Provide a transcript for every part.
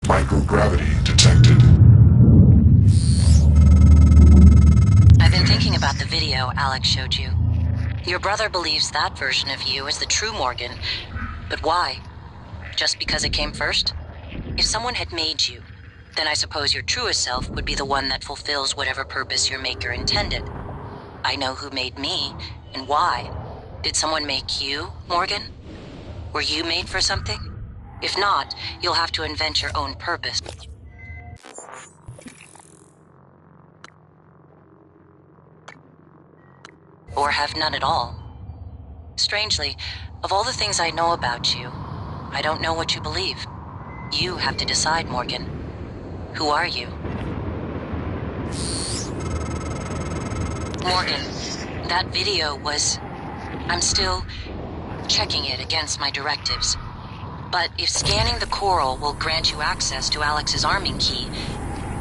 Microgravity detected. I've been thinking about the video Alex showed you. Your brother believes that version of you is the true Morgan. But why? Just because it came first? If someone had made you, then I suppose your truest self would be the one that fulfills whatever purpose your maker intended. I know who made me, and why. Did someone make you, Morgan? Were you made for something? If not, you'll have to invent your own purpose. Or have none at all. Strangely, of all the things I know about you, I don't know what you believe. You have to decide, Morgan. Who are you? Morgan, that video was... I'm still checking it against my directives. But if scanning the coral will grant you access to Alex's arming key,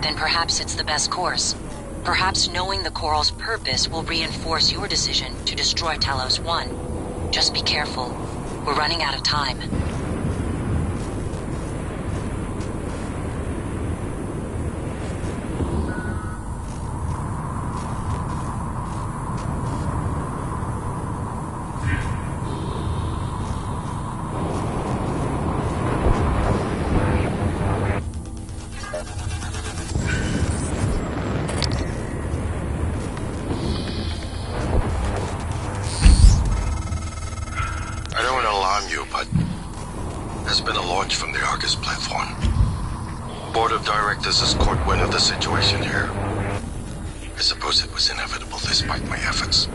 then perhaps it's the best course. Perhaps knowing the coral's purpose will reinforce your decision to destroy Talos 1. Just be careful. We're running out of time. I don't want to alarm you, but there's been a launch from the Argus platform. Board of Directors has caught wind of the situation here. I suppose it was inevitable despite my efforts.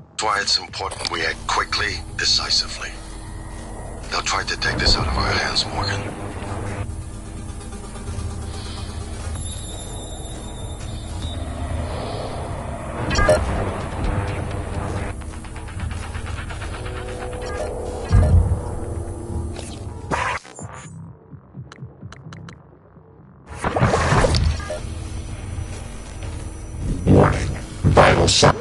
That's why it's important we act quickly, decisively. They'll try to take this out of our hands, Morgan. Warning. Vital signs.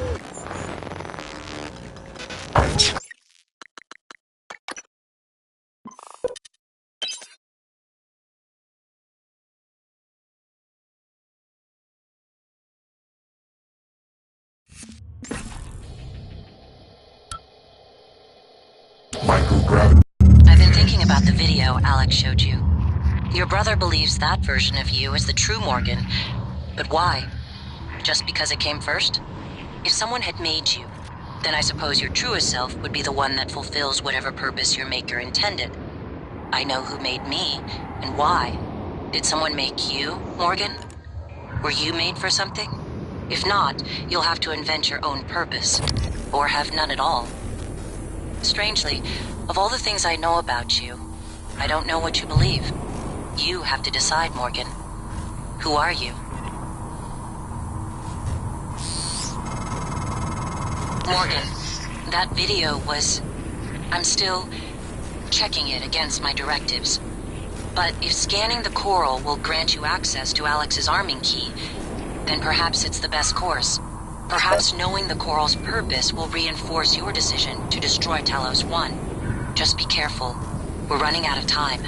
Microgravity. I've been thinking about the video Alex showed you. Your brother believes that version of you is the true Morgan. But why? Just because it came first? If someone had made you, then I suppose your truest self would be the one that fulfills whatever purpose your maker intended. I know who made me, and why. Did someone make you, Morgan? Were you made for something? If not, you'll have to invent your own purpose. Or have none at all. Strangely, of all the things I know about you, I don't know what you believe. You have to decide, Morgan. Who are you? Morgan, that video was... I'm still checking it against my directives. But if scanning the coral will grant you access to Alex's arming key, then perhaps it's the best course. Perhaps knowing the coral's purpose will reinforce your decision to destroy Talos 1. Just be careful. We're running out of time.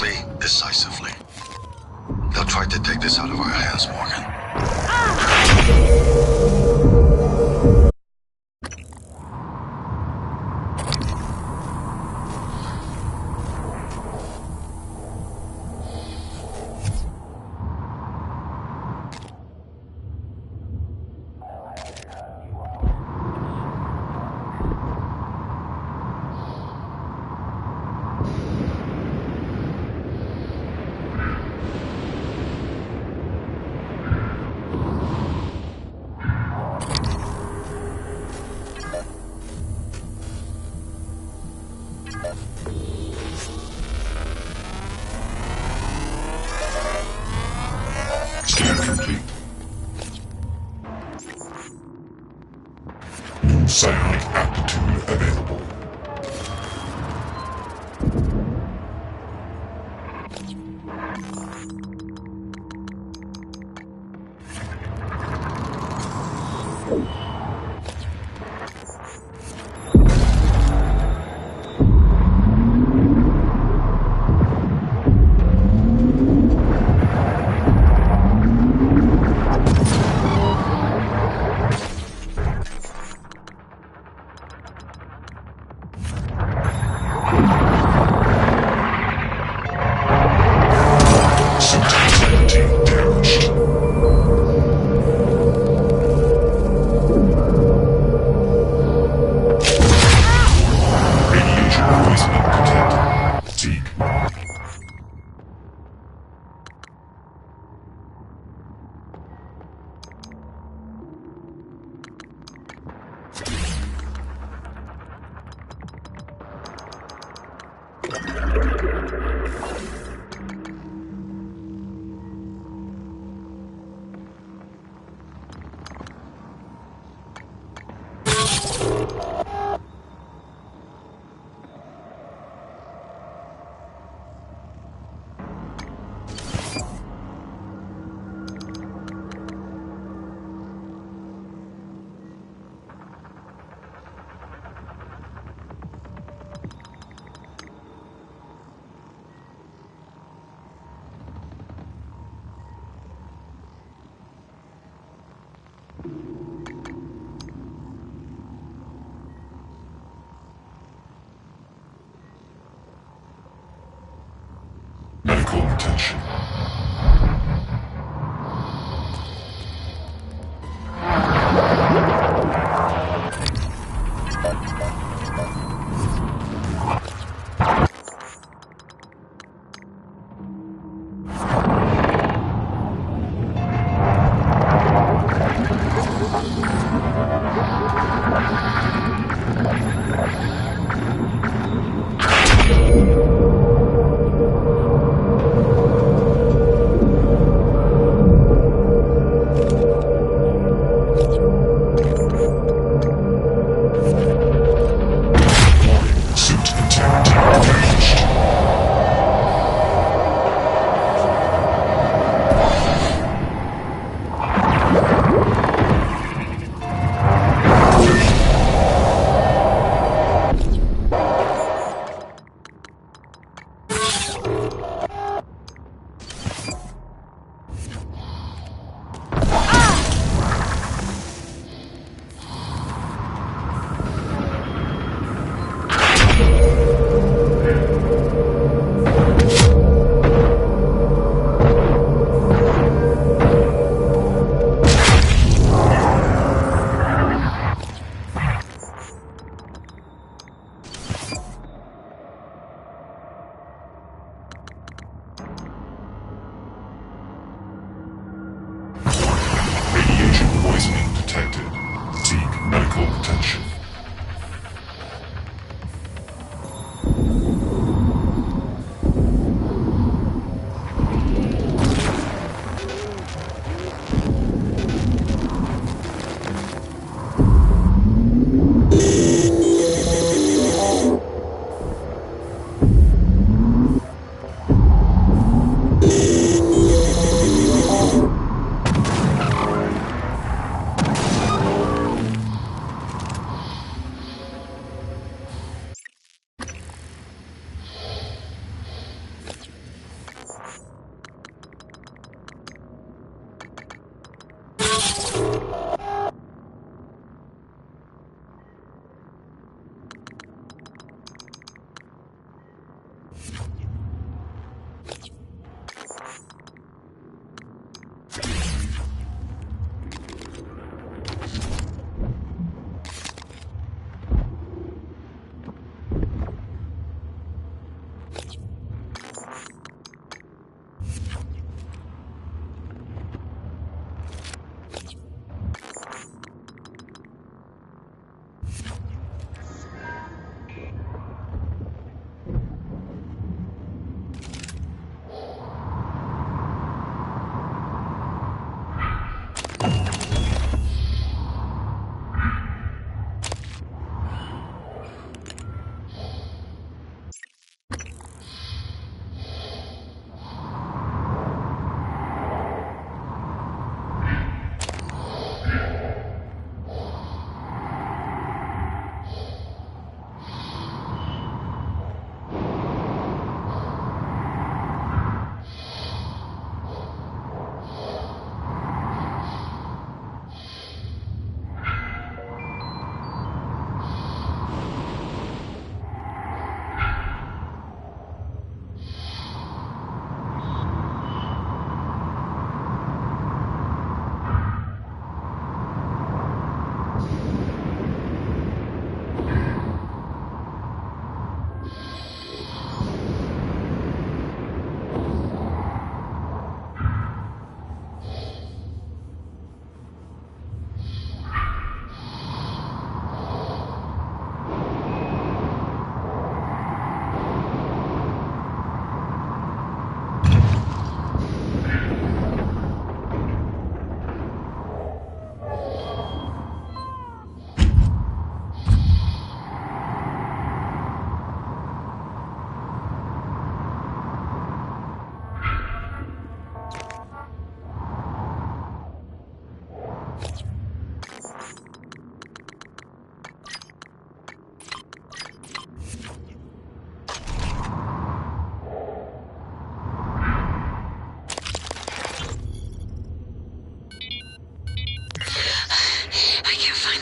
quickly, decisively. They'll try to take this out of our hands, Morgan. Scan complete. New psionic aptitude available. Sensitivity damaged. Radiation poisoning detected. Fatigue. Medical attention.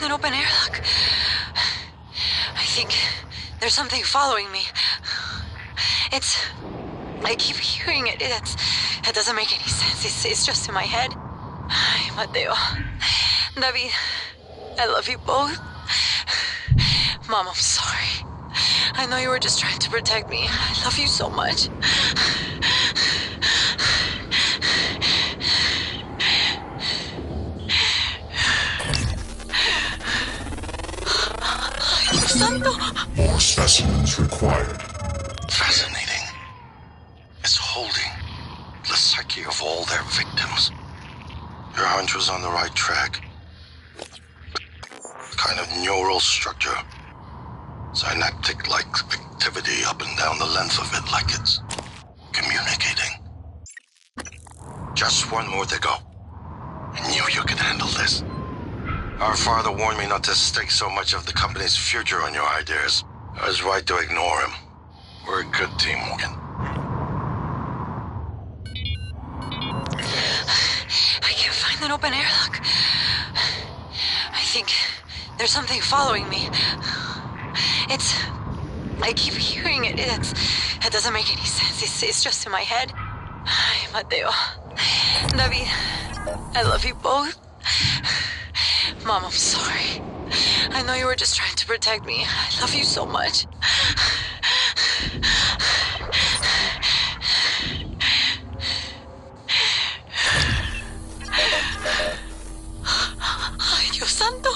find an open airlock. I think there's something following me. I keep hearing it. It doesn't make any sense. It's just in my head. Ay, Mateo. David, I love you both. Mom, I'm sorry. I know you were just trying to protect me. I love you so much. Ay, Dios santo. More specimens required. Fascinating. It's holding the psyche of all their victims. Your hunch was on the right track. Kind of neural structure. Synaptic-like activity up and down the length of it, like it's communicating. Just one more to go. I knew you could handle this. Our father warned me not to stake so much of the company's future on your ideas. I was right to ignore him. We're a good team, Morgan. I can't find an open airlock. I think there's something following me. I keep hearing it. It doesn't make any sense. It's just in my head. Ay, Mateo. David, I love you both. Mom, I'm sorry. I know you were just trying to protect me. I love you so much. Ay, Dios santo.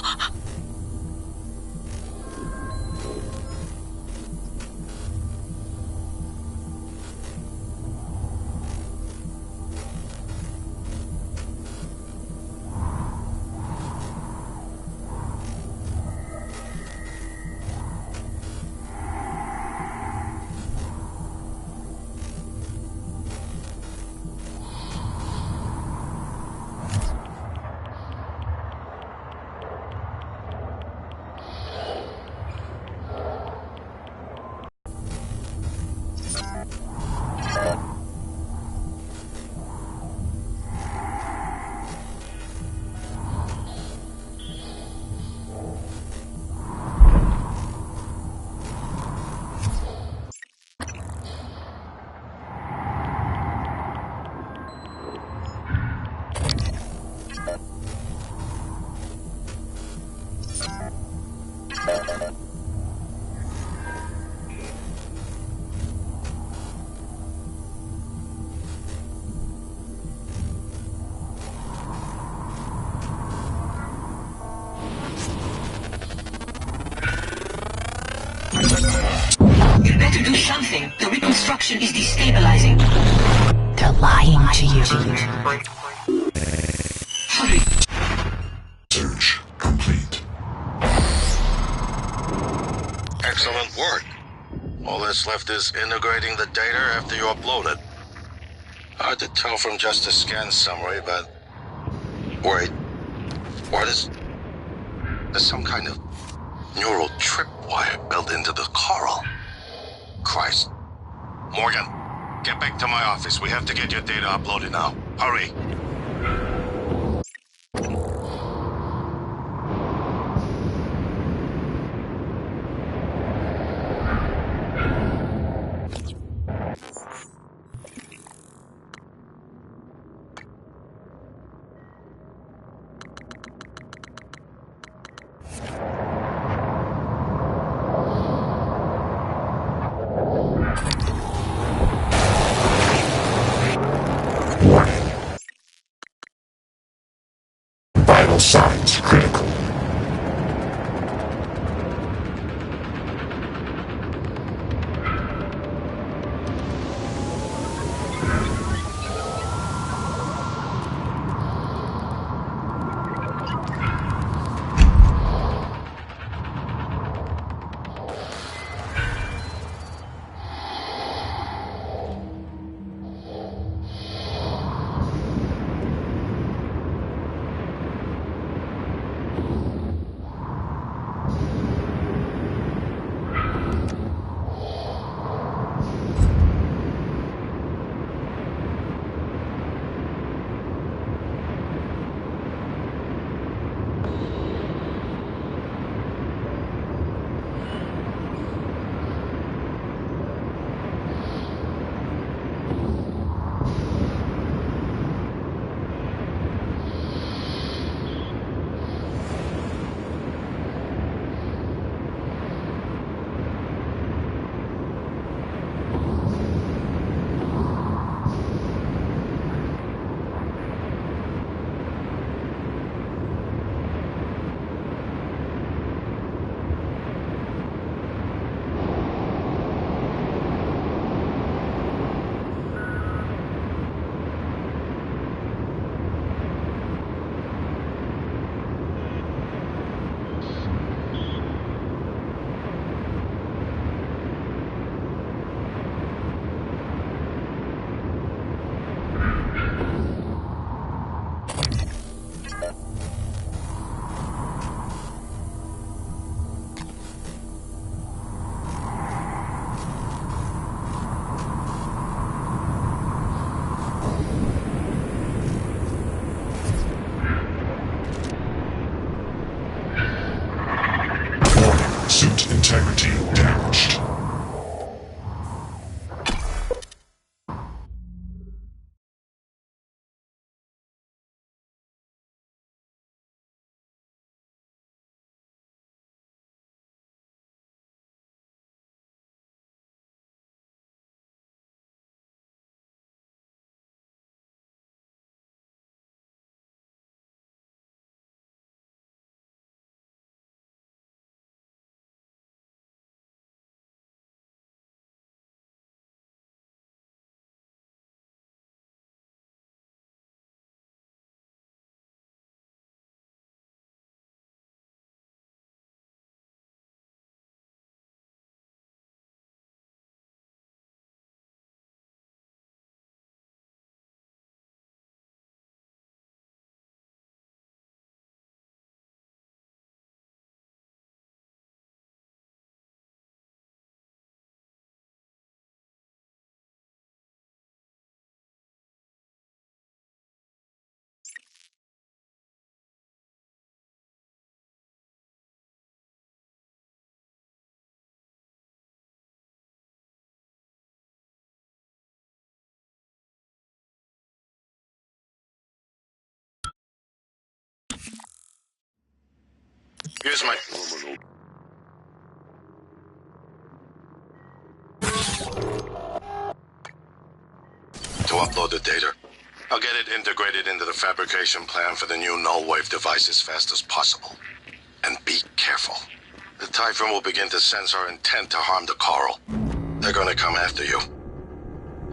You better do something. The reconstruction is destabilizing. They're lying to you. Hurry. Search complete. Excellent work. All that's left is integrating the data after you upload it. Hard to tell from just a scan summary, but... Wait. What is... There's some kind of neural tripwire built into the coral. Christ. Morgan, get back to my office. We have to get your data uploaded now. Hurry. Here's my... To upload the data. I'll get it integrated into the fabrication plan for the new null wave device as fast as possible. And be careful. The Typhon will begin to sense our intent to harm the coral. They're gonna come after you.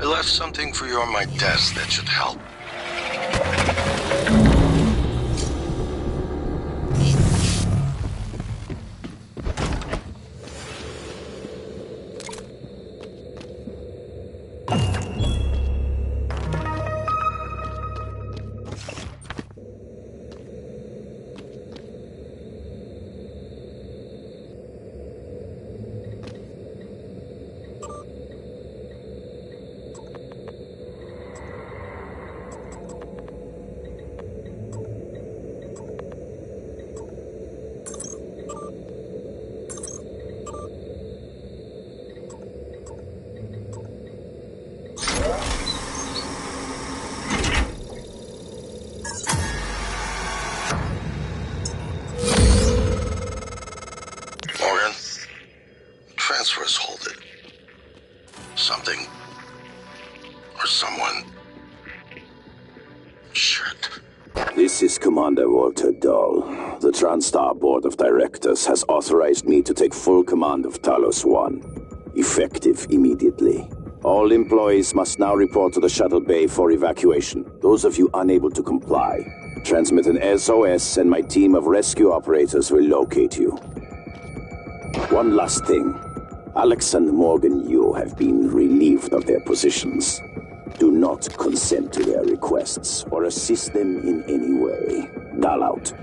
I left something for you on my desk that should help. Transfers hold it. Something. Or someone. Shit. This is Commander Walter Dahl. The TranStar Board of Directors has authorized me to take full command of Talos 1. Effective immediately. All employees must now report to the shuttle bay for evacuation. Those of you unable to comply, transmit an SOS and my team of rescue operators will locate you. One last thing. Alex and Morgan Yu have been relieved of their positions. Do not consent to their requests or assist them in any way. Dahl out.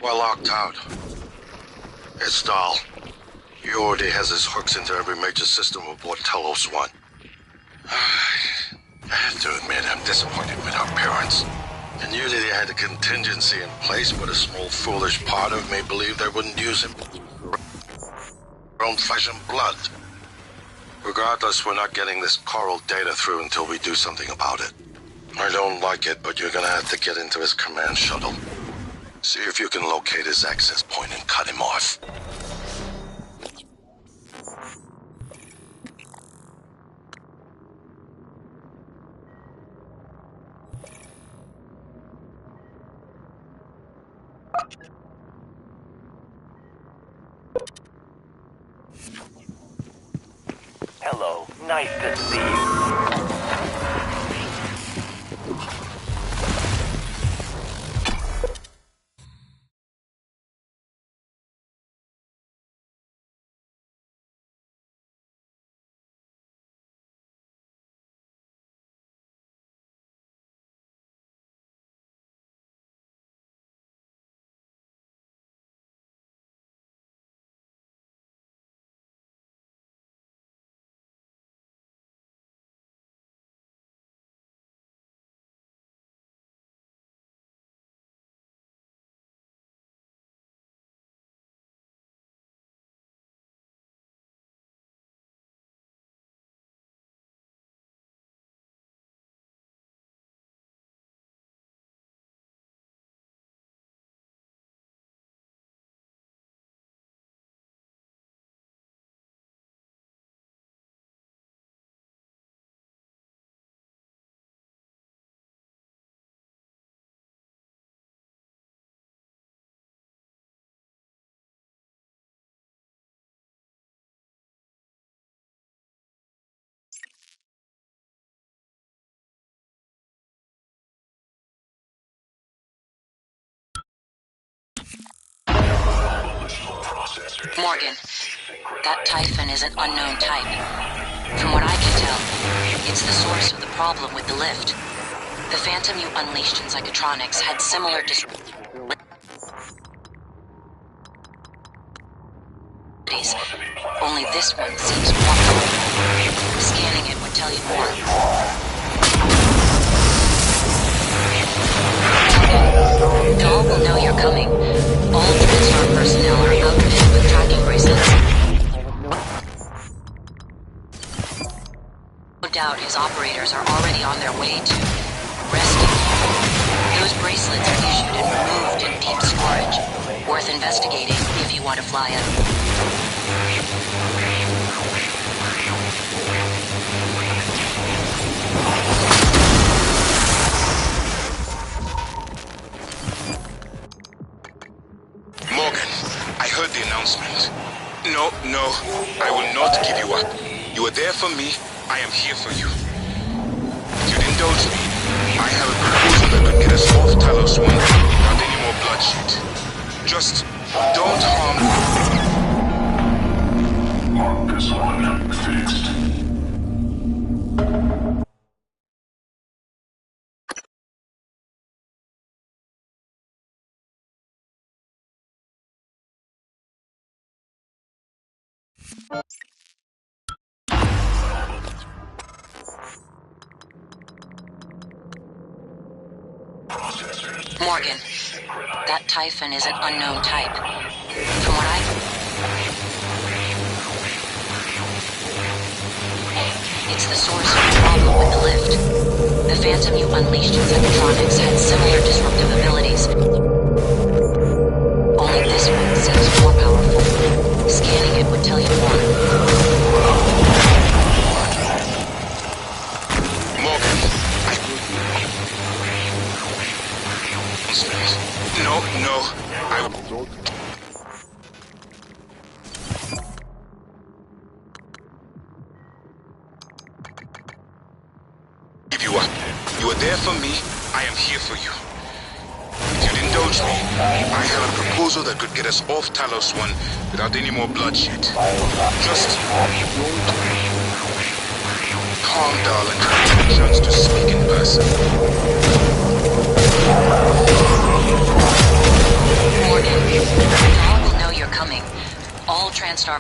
We're locked out. It's Dahl. He already has his hooks into every major system aboard Talos 1. I have to admit, I'm disappointed with our parents. I knew that he had a contingency in place, but a small foolish part of me believed they wouldn't use him for their own flesh and blood. Regardless, we're not getting this coral data through until we do something about it. I don't like it, but you're gonna have to get into his command shuttle. See if you can locate his access point and cut him off. Hello, nice to see you. Morgan, that Typhon is an unknown type. From what I can tell, it's the source of the problem with the lift. The Phantom you unleashed in Psychotronics had similar only this one seems more powerful. Scanning it would tell you more. Dahl will know you're coming. All TranStar personnel are outfitted with tracking bracelets. out his operators are already on their way to rescue you. Those bracelets are issued and removed in deep storage. Worth investigating if you want to fly it. Morgan, I heard the announcement. No, I will not give you up. You are there for me, I am here for you. If you'd indulge me, I have a proposal that could get us off Talos 1 without any more bloodshed. Just don't harm Marcus 1 fixed. Morgan, that Typhon is an unknown type. From what It's the source of the problem with the lift. The Phantom you unleashed in Psychotronics had similar disruptive abilities. Only this one seems more powerful. Scanning it would tell you more. Morgan, No, I will give you up. You are there for me, I am here for you. If you'd indulge me, I have a proposal that could get us off Talos 1 without any more bloodshed. Just calm, darling. Chance to speak in person. Morgan, Dahl will know you're coming. All TranStar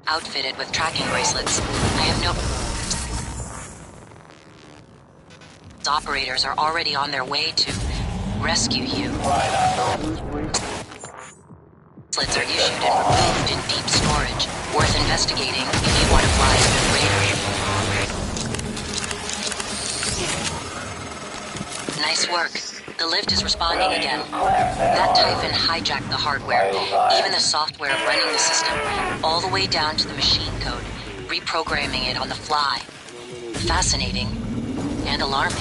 outfitted with tracking bracelets. I have no... Operators are already on their way to rescue you. Bracelets are issued and removed in deep storage. Worth investigating if you want to fly as a raider. Nice work. The lift is responding again. That Typhon hijacked the hardware, even the software of running the system, all the way down to the machine code, reprogramming it on the fly. Fascinating and alarming.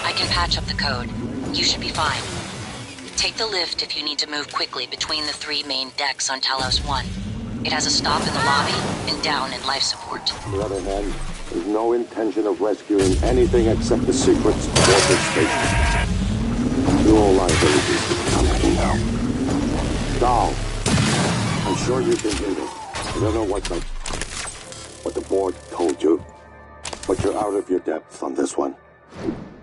I can patch up the code. You should be fine. Take the lift if you need to move quickly between the 3 main decks on Talos 1. It has a stop in the lobby and down in life support. On the other hand, there's no intention of rescuing anything except the secret water station. Your liabilities to the company now. Dahl, I'm sure you can do this. I don't know what the board told you, but you're out of your depth on this one.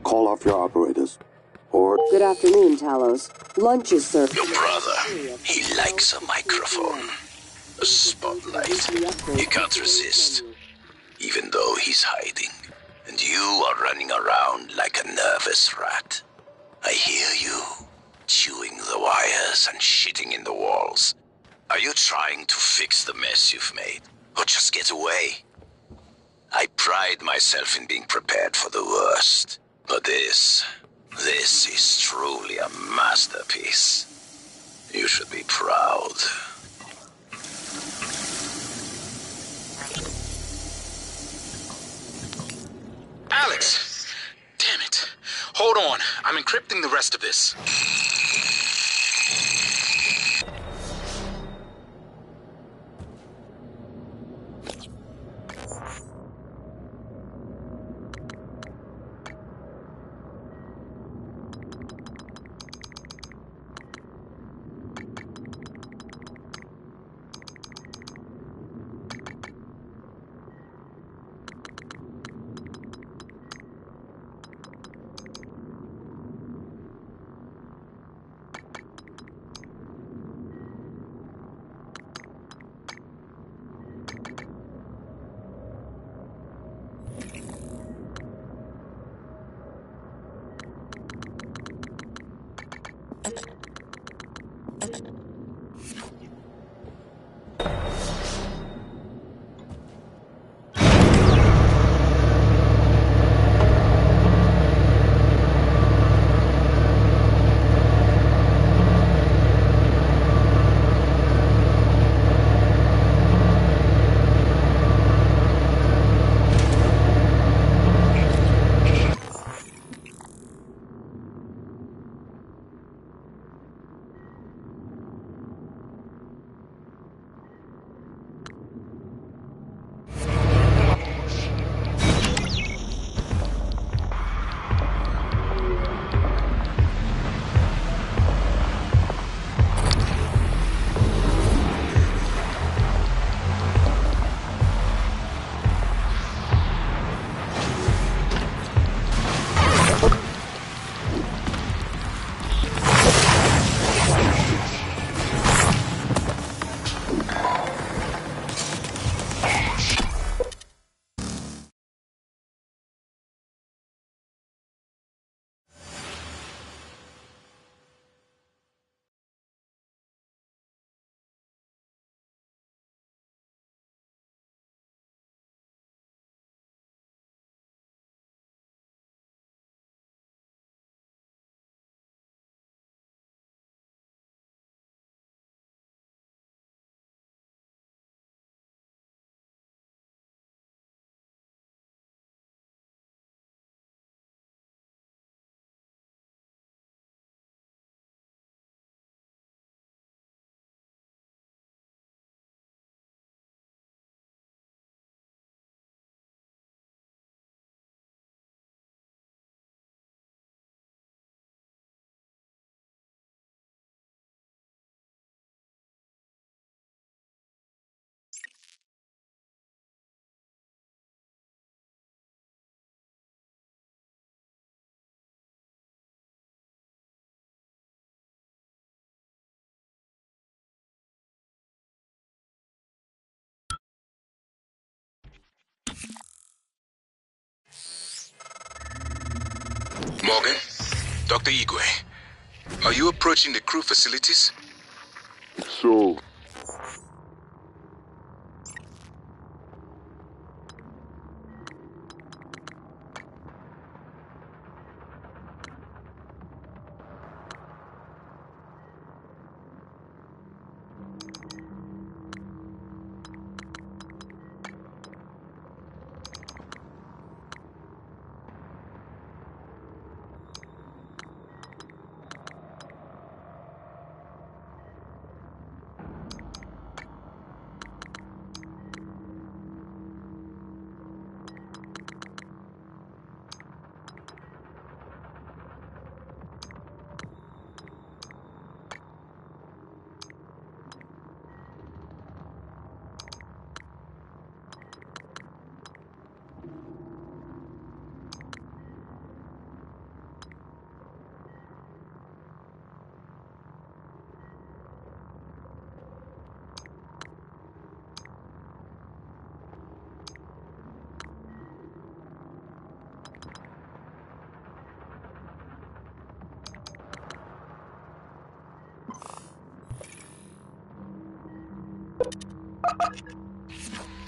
Call off your operators, or... Good afternoon, Talos. Lunch is served. Your brother, he likes a microphone. A spotlight. He can't resist. Even though he's hiding. And you are running around like a nervous rat. I hear you. Chewing the wires and shitting in the walls. Are you trying to fix the mess you've made? Or just get away? I pride myself in being prepared for the worst. But this is truly a masterpiece. You should be proud. Alex! Damn it. Hold on. I'm encrypting the rest of this. Morgan? Dr. Igwe, are you approaching the crew facilities? So,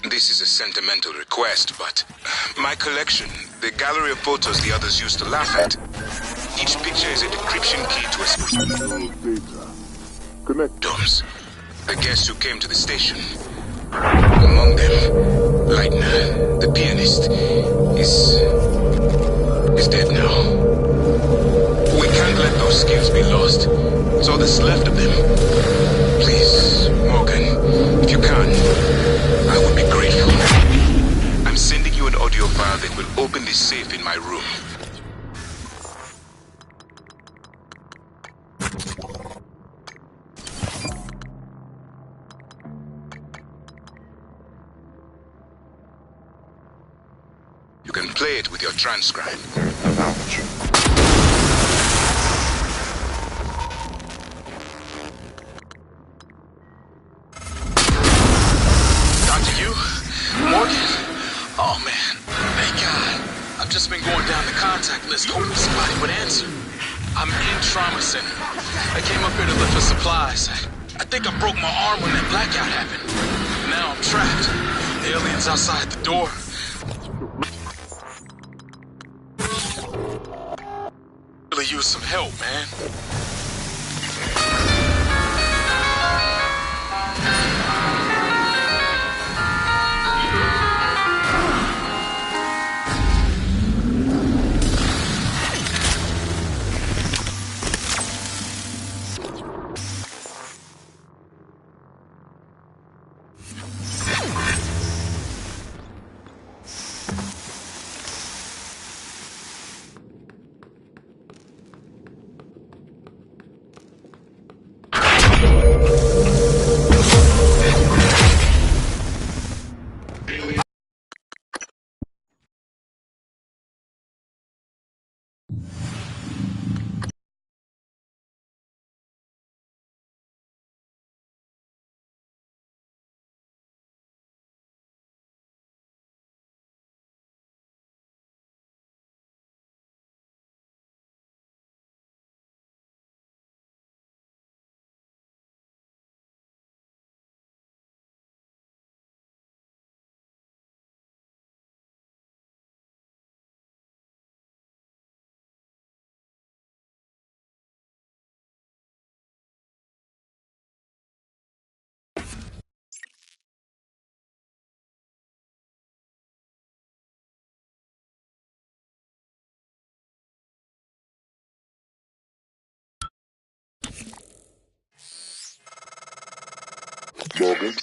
This is a sentimental request, but my collection, the gallery of photos the others used to laugh at, each picture is a decryption key to a data. Connect. Doms, the guests who came to the station. Among them, Leitner, the pianist, is dead now. We can't let those skills be lost. It's all that's left of them. Please, Morgan, if you can, I would be grateful. I'm sending you an audio file that will open this safe in my room. You can play it with your transcribe. Just been going down the contact list, hoping somebody would answer. I'm in trauma center. I came up here to look for supplies. I think I broke my arm when that blackout happened. Now I'm trapped. The alien's outside the door. Really use some help, man. Morgan.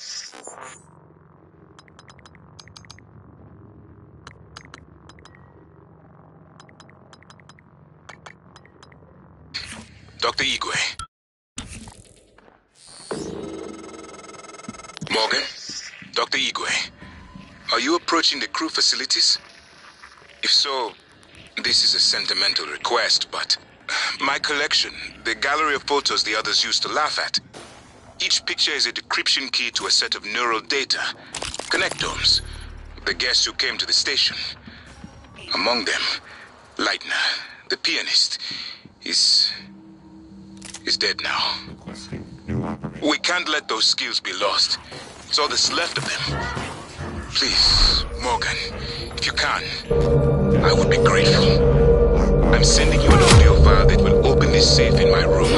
Dr. Igwe. Morgan? Dr. Igwe, are you approaching the crew facilities? If so, this is a sentimental request, but my collection, the gallery of photos the others used to laugh at, each picture is a decryption key to a set of neural data, connectomes, the guests who came to the station. Among them, Leitner, the pianist, is dead now. We can't let those skills be lost. It's all that's left of them. Please, Morgan, if you can, I would be grateful. I'm sending you an audio file that will open this safe in my room.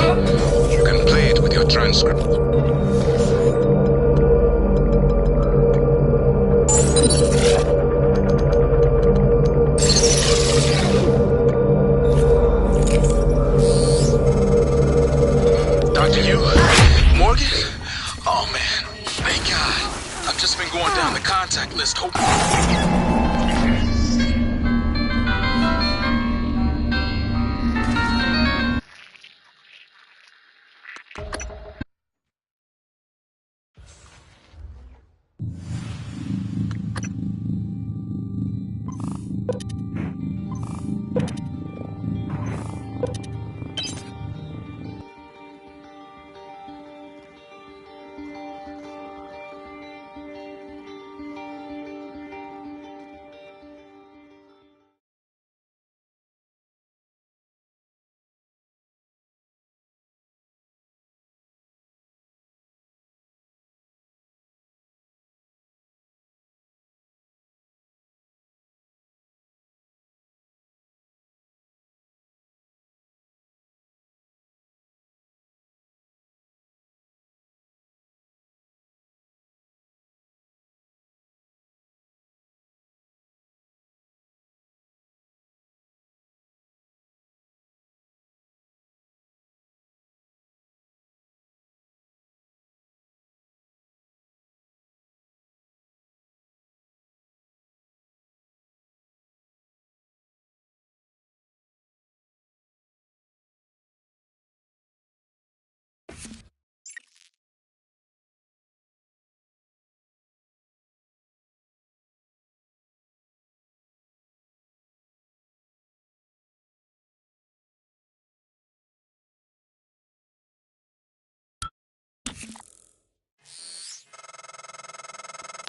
You can play it with your transcript. Dr. Yu? Morgan? Oh man, thank God. I've just been going down the contact list hoping.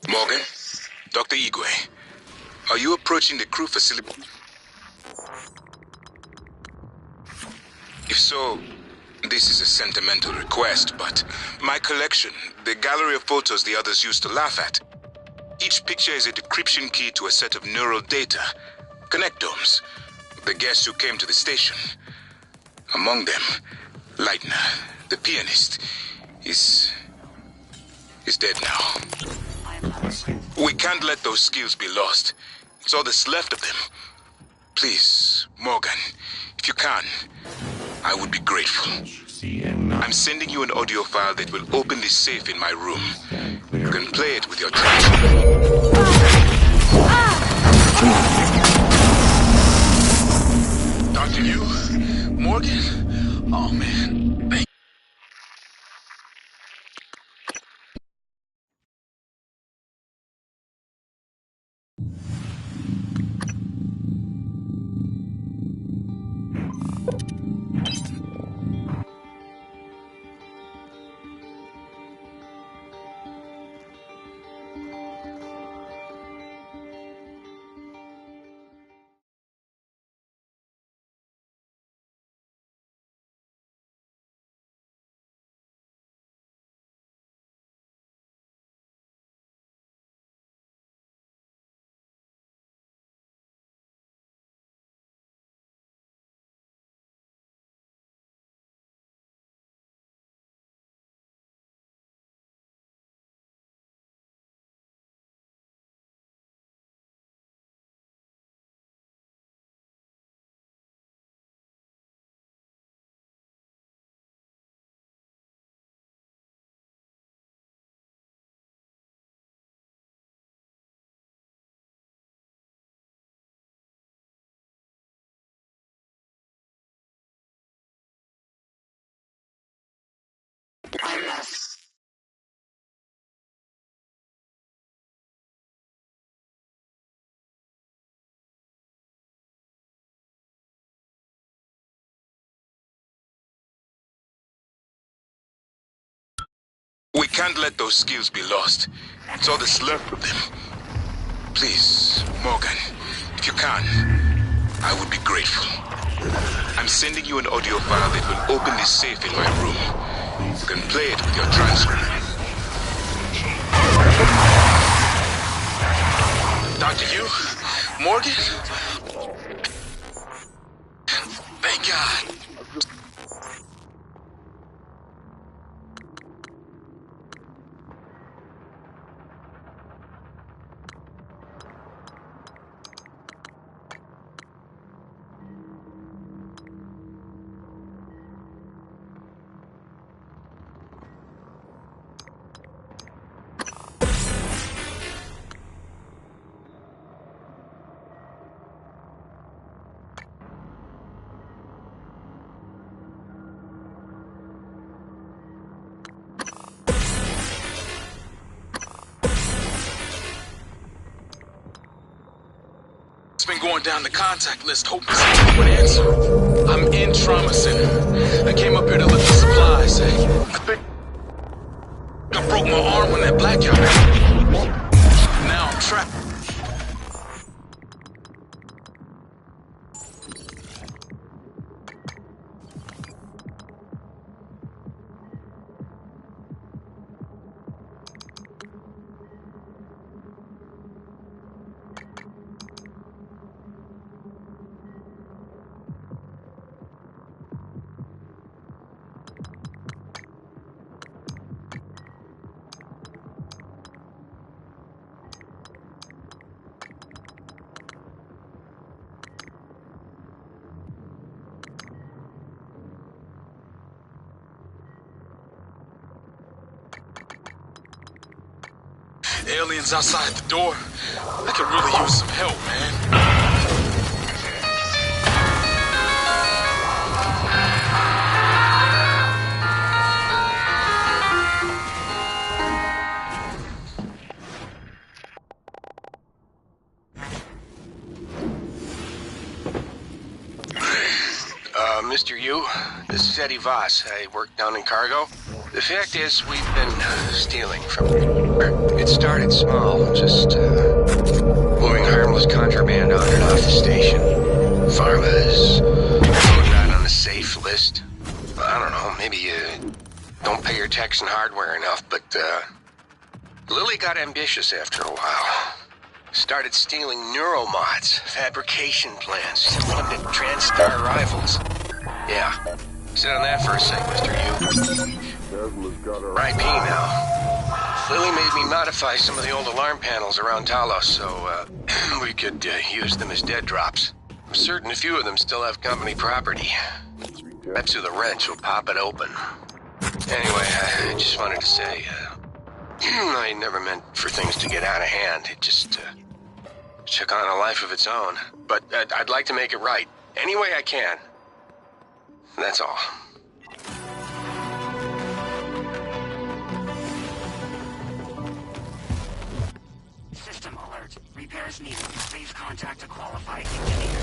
Morgan, Dr. Igwe, are you approaching the crew facility? If so, this is a sentimental request, but my collection, the gallery of photos the others used to laugh at, each picture is a decryption key to a set of neural data, connectomes, the guests who came to the station. Among them, Leitner, the pianist, is dead now. We can't let those skills be lost. It's all that's left of them. Please, Morgan, if you can, I would be grateful. I'm sending you an audio file that will open this safe in my room. You can play it with your transcript. Dr. Yu? Morgan? Oh man, thank. We can't let those skills be lost. It's all that's left of them. Please, Morgan, if you can, I would be grateful. I'm sending you an audio file that will open this safe in my room. You can play it with your transfer. Dr. Yu? Morgan? Thank God. Been going down the contact list hoping someone would answer. I'm in trauma center. I came up here to look for supplies. I think I broke my arm when that blackout happened. Now I'm trapped. Aliens outside the door. I could really use some help, man. Mr. Yu, this is Eddie Voss. I work down in cargo. The fact is, we've been stealing from you. It started small, just moving harmless contraband on and off the station. Pharma is not on the safe list. I don't know, maybe you don't pay your tax and hardware enough, but Lily got ambitious after a while. Started stealing neuromods, fabrication plans, aimed at TranStar rivals. Yeah, sit on that for a sec, Mr. Yu. IP now. Lily made me modify some of the old alarm panels around Talos so we could use them as dead drops. I'm certain a few of them still have company property. Perhaps with a wrench will pop it open. Anyway, I just wanted to say, I never meant for things to get out of hand. It just took on a life of its own. But I'd like to make it right. Any way I can. That's all. System alert. Repairs needed. Please contact a qualified engineer.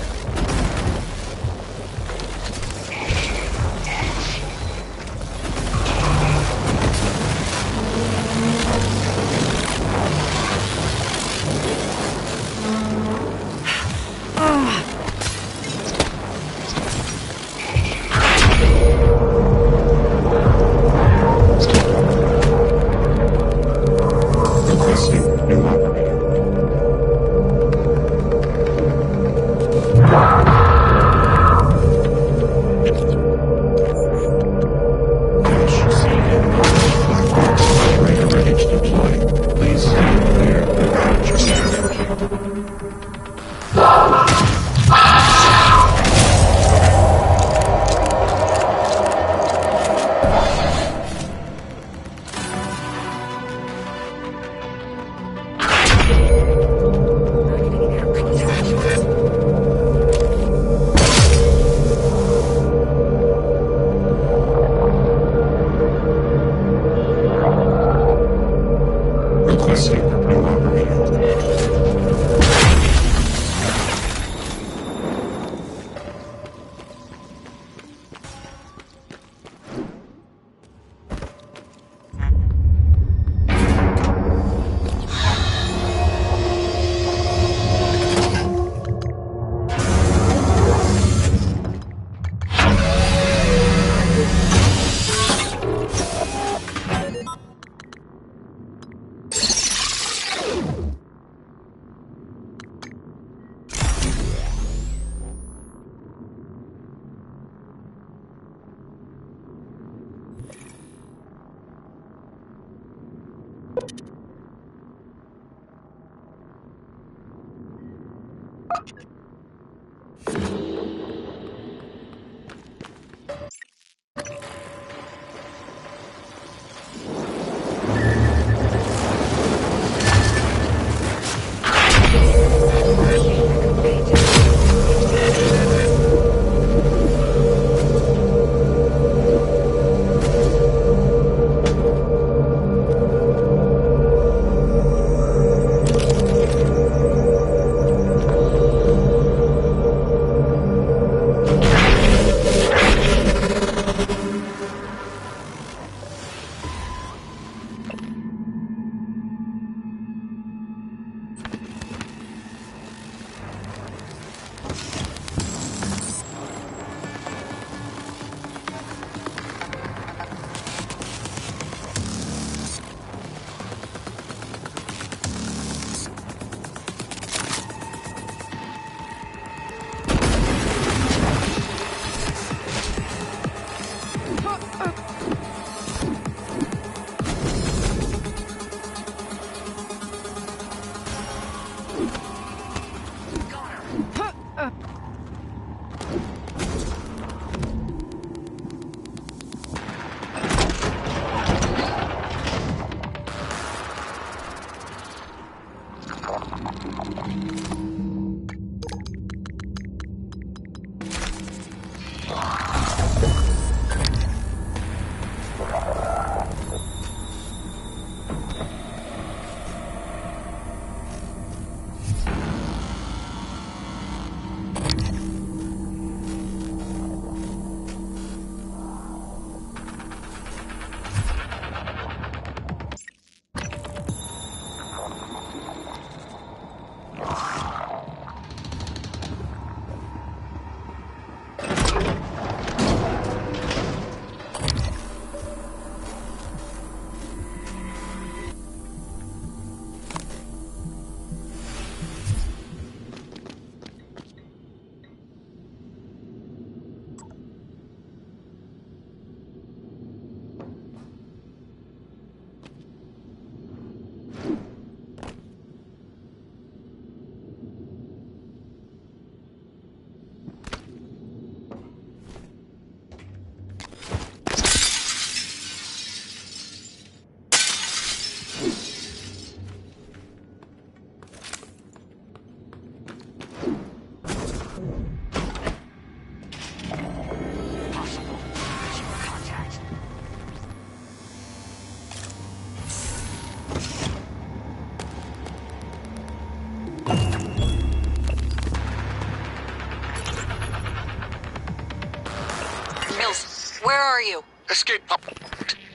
are you? Escape.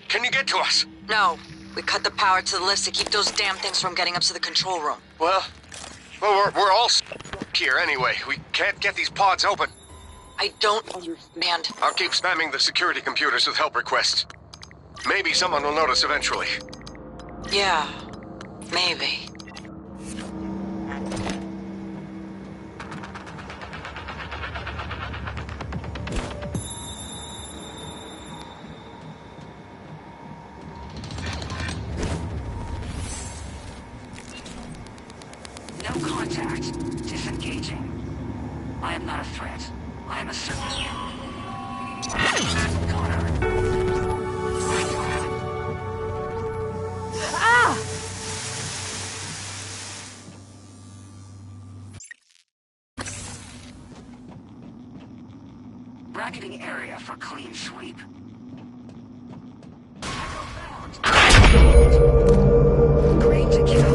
Can you get to us? No. We cut the power to the lifts to keep those damn things from getting up to the control room. Well, we're all here anyway. We can't get these pods open. I don't understand. I'll keep spamming the security computers with help requests. Maybe someone will notice eventually. Yeah, maybe. No contact. Disengaging. I am not a threat. I am a certainty. Connor. Ah! Bracketing area for clean sweep. Green to kill.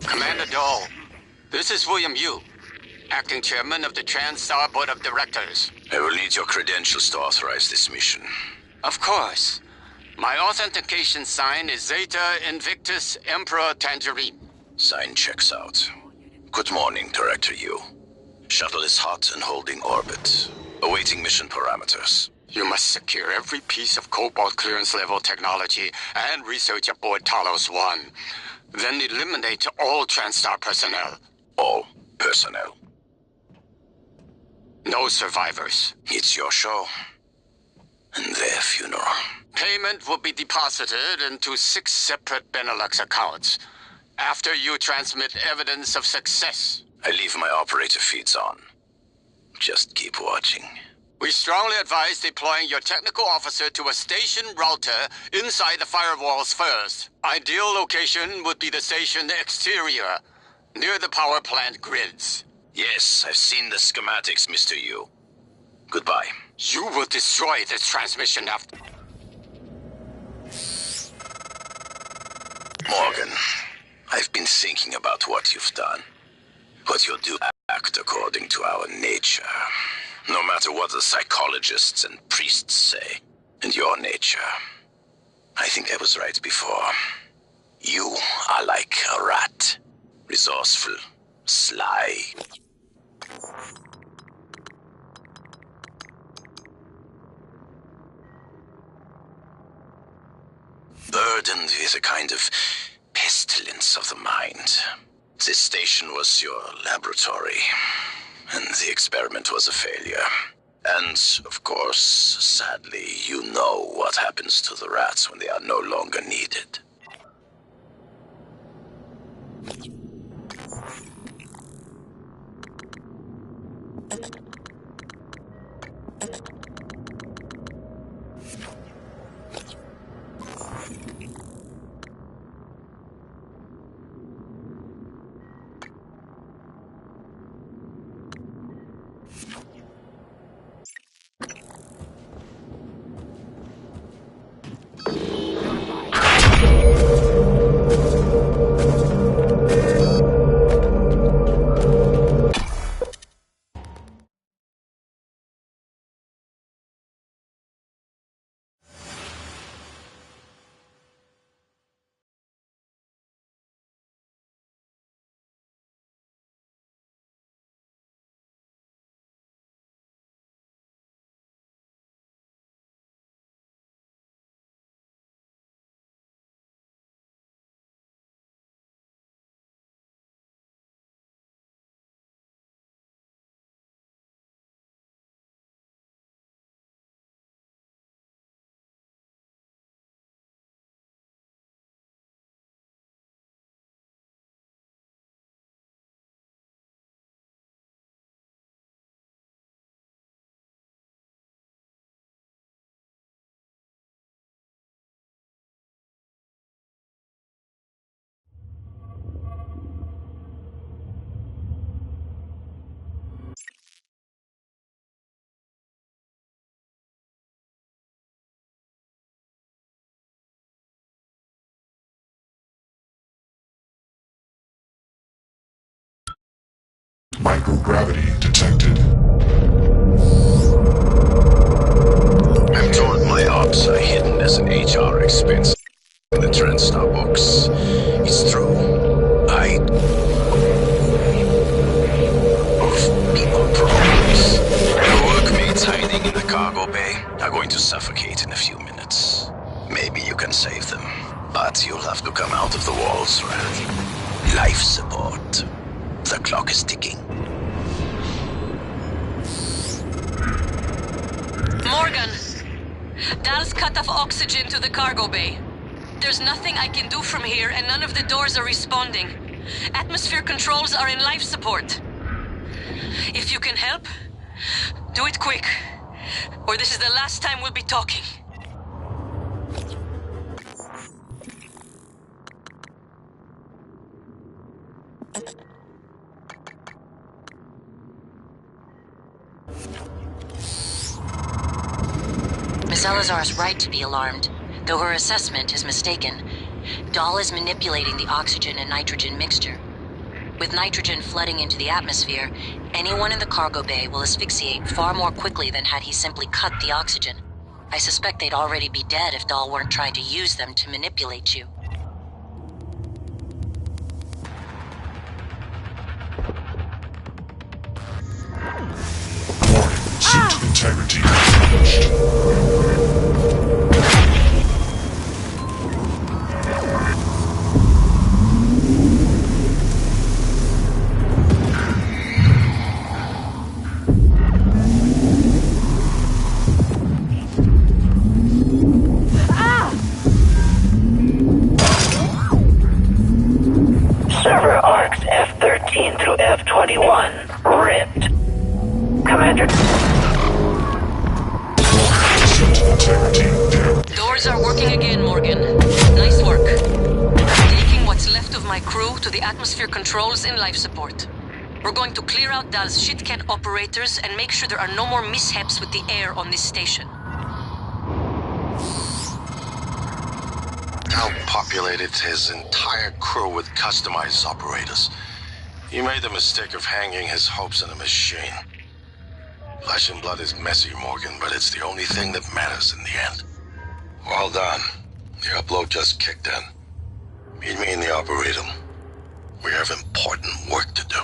Commander Dahl, this is William Yu, acting chairman of the TranStar Board of Directors. I will need your credentials to authorize this mission. Of course. My authentication sign is Zeta Invictus Emperor Tangerine. Sign checks out. Good morning, Director Yu. Shuttle is hot and holding orbit. Awaiting mission parameters. You must secure every piece of Cobalt clearance level technology and research aboard Talos 1. Then eliminate all TranStar personnel. All personnel. No survivors. It's your show. And their funeral. Payment will be deposited into 6 separate Benelux accounts after you transmit evidence of success. I leave my operator feeds on. Just keep watching. We strongly advise deploying your technical officer to a station router inside the firewalls first. Ideal location would be the station exterior, near the power plant grids. Yes, I've seen the schematics, Mr. Yu. Goodbye. You will destroy this transmission after... Morgan, I've been thinking about what you've done. What you'll do, act according to our nature. No matter what the psychologists and priests say. And your nature. I think I was right before. You are like a rat. Resourceful, sly. Burdened with a kind of pestilence of the mind. This station was your laboratory, and the experiment was a failure. And, of course, sadly, you know what happens to the rats when they are no longer needed. Microgravity detected. I'm told my ops are hidden as an HR expense in the TranStar books. It's true. People problems. The workmates hiding in the cargo bay are going to suffocate in a few minutes. Maybe you can save them, but you'll have to come out of the walls, Rat. Life support. The clock is ticking. Morgan! Dal's cut off oxygen to the cargo bay. There's nothing I can do from here, and none of the doors are responding. Atmosphere controls are in life support. If you can help, do it quick, or this is the last time we'll be talking. Miss Elazar's right to be alarmed, though her assessment is mistaken. Dahl is manipulating the oxygen and nitrogen mixture. With nitrogen flooding into the atmosphere, anyone in the cargo bay will asphyxiate far more quickly than had he simply cut the oxygen. I suspect they'd already be dead if Dahl weren't trying to use them to manipulate you. Warning, suit integrity damaged. Server arcs F-13 through F-21 ripped. Commander... Doors are working again, Morgan. Nice work. Taking what's left of my crew to the atmosphere controls in life support. We're going to clear out Dal's shitcat operators and make sure there are no more mishaps with the air on this station. Dal populated his entire crew with customized operators. He made the mistake of hanging his hopes on a machine. Flesh and blood is messy, Morgan, but it's the only thing that matters in the end. Well done. The upload just kicked in. Meet me in the operator. We have important work to do.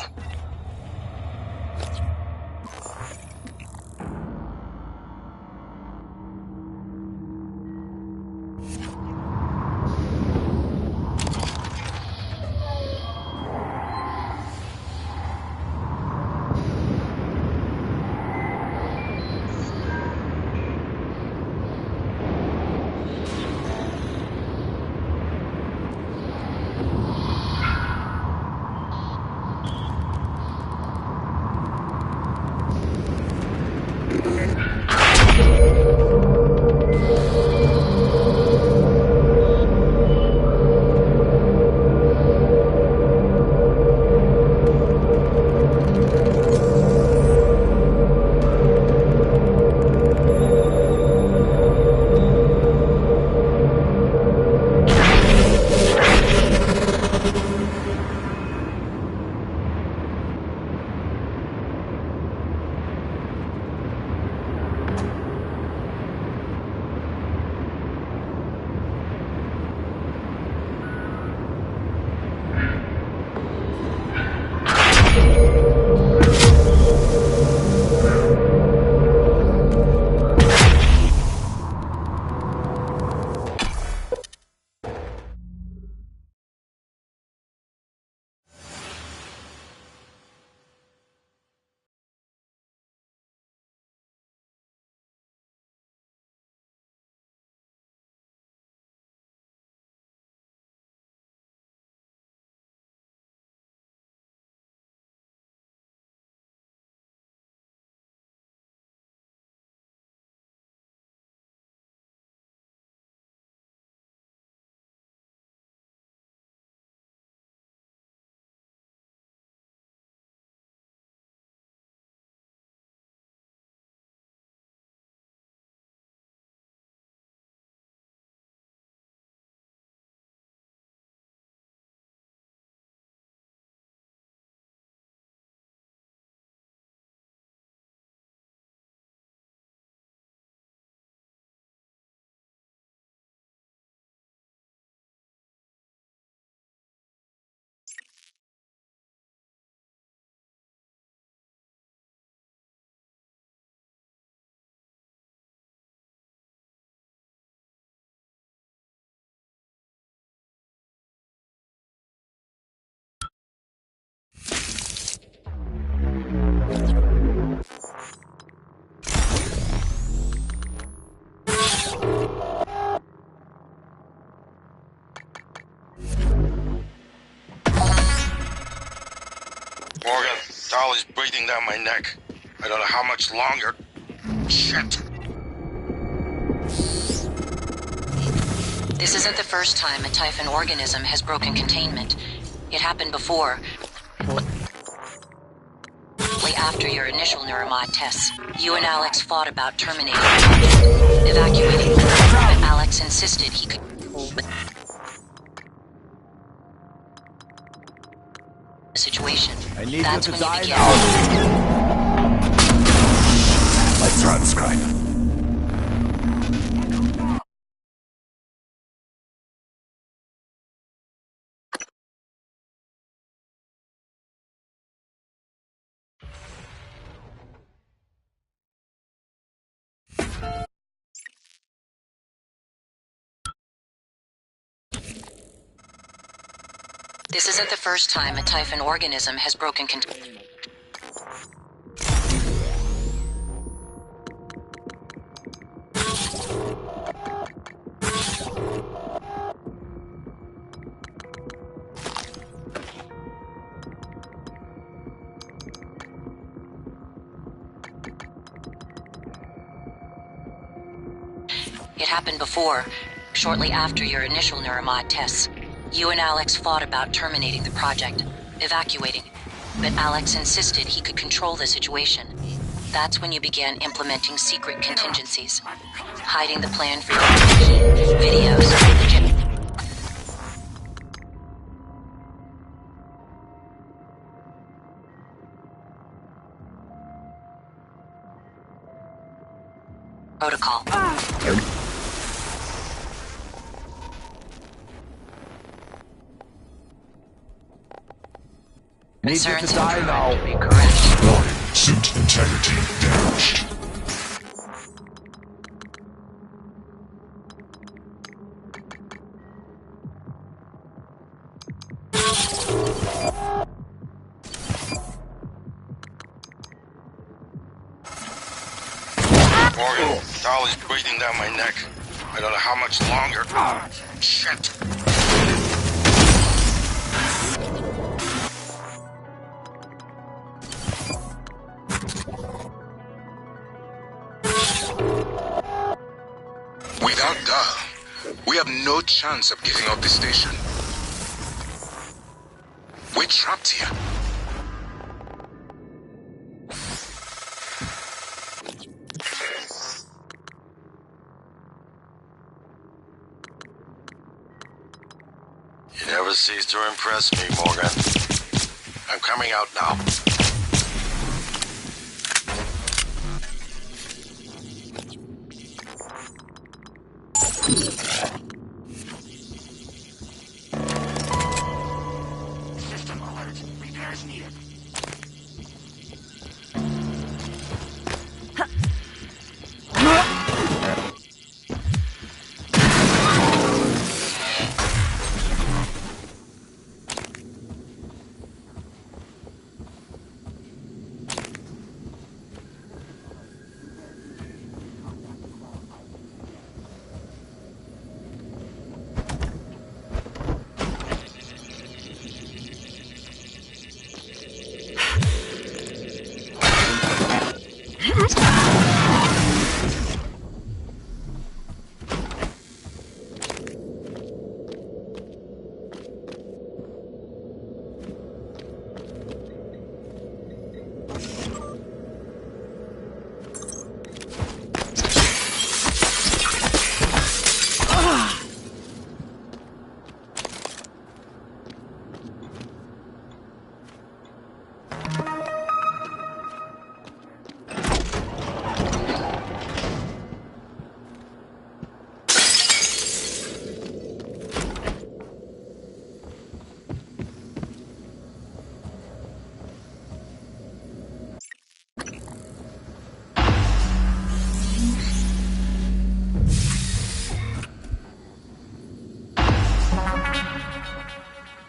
Morgan, Tal is breathing down my neck. I don't know how much longer. Shit. This isn't the first time a Typhon organism has broken containment. It happened before. After your initial neuromod tests, you and Alex fought about terminating it. Evacuating. But Alex insisted he could... the situation. That's when you began. My transcribe. This isn't the first time a Typhon organism has broken containment. It happened before, shortly after your initial neuromod tests. You and Alex fought about terminating the project, evacuating, but Alex insisted he could control the situation. That's when you began implementing secret contingencies, hiding the plan for your videos. Protocol. Need you to die now. Suit integrity damaged. Morgan, Tal is breathing down my neck. I don't know how much longer. Shit. Without Dahl, we have no chance of getting off the station. We're trapped here. You never cease to impress me, Morgan. I'm coming out now. System alert. Repairs needed.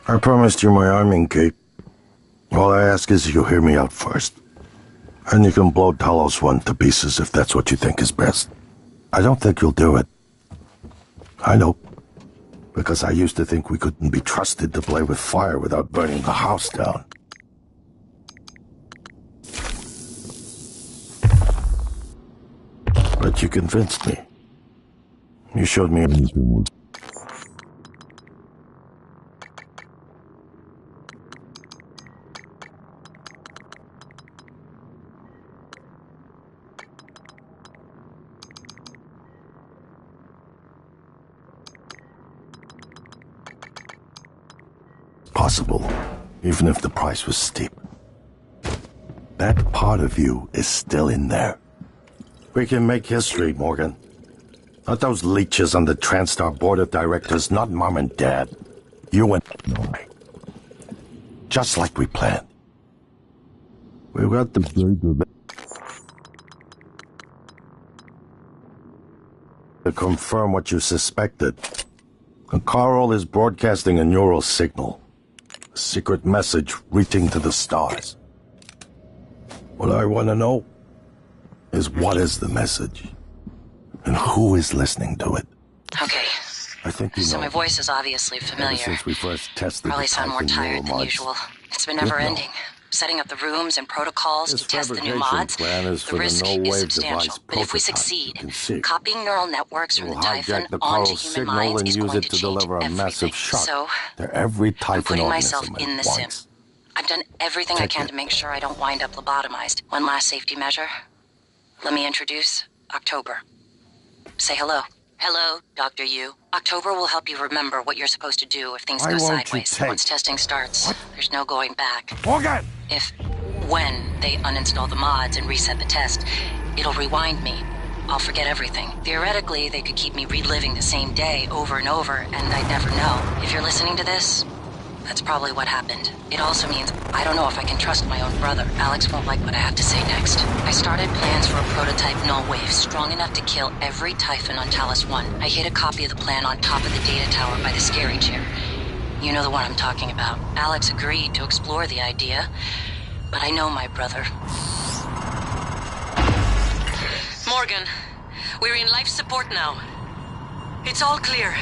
I promised you my arming, Kate. All I ask is you hear me out first. And you can blow Talos 1 to pieces if that's what you think is best. I don't think you'll do it. I know. Because I used to think we couldn't be trusted to play with fire without burning the house down. But you convinced me. You showed me everything was possible, even if the price was steep. That part of you is still in there. We can make history, Morgan. Not those leeches on the TranStar board of directors, not Mom and Dad. You and me. Just like we planned. We got the to confirm what you suspected. And Carl is broadcasting a neural signal. A secret message reaching to the stars. What I want to know is what is the message? And who is listening to it? Okay. I think you know. So my voice is obviously familiar. Ever since we first tested Probably the sound more Typhon tired than neuromods. usual. It's been never ending. Setting up the rooms and protocols This to test the new fabrication mods, plan is the for the risk no-wave is substantial. device But if we prototype succeed, you can see. copying neural networks from the We'll Typhon hijack the onto Carl human signal minds and is use going it to to change deliver a everything. massive shock So, to every I'm Typhon putting myself organism in at the sim. once. I've done everything I can to make sure I don't wind up lobotomized. One last safety measure. Let me introduce October. Say hello. Hello, Dr. Yu. October will help you remember what you're supposed to do if things Why go won't you sideways. take- Once testing starts, there's no going back. Morgan! When they uninstall the mods and reset the test, it'll rewind me. I'll forget everything. Theoretically, they could keep me reliving the same day over and over, and I'd never know. If you're listening to this, that's probably what happened. It also means I don't know if I can trust my own brother. Alex won't like what I have to say next. I started plans for a prototype null wave strong enough to kill every Typhon on Talos 1. I hid a copy of the plan on top of the data tower by the scary chair. You know the one I'm talking about. Alex agreed to explore the idea, but I know my brother. Morgan, we're in life support now. It's all clear.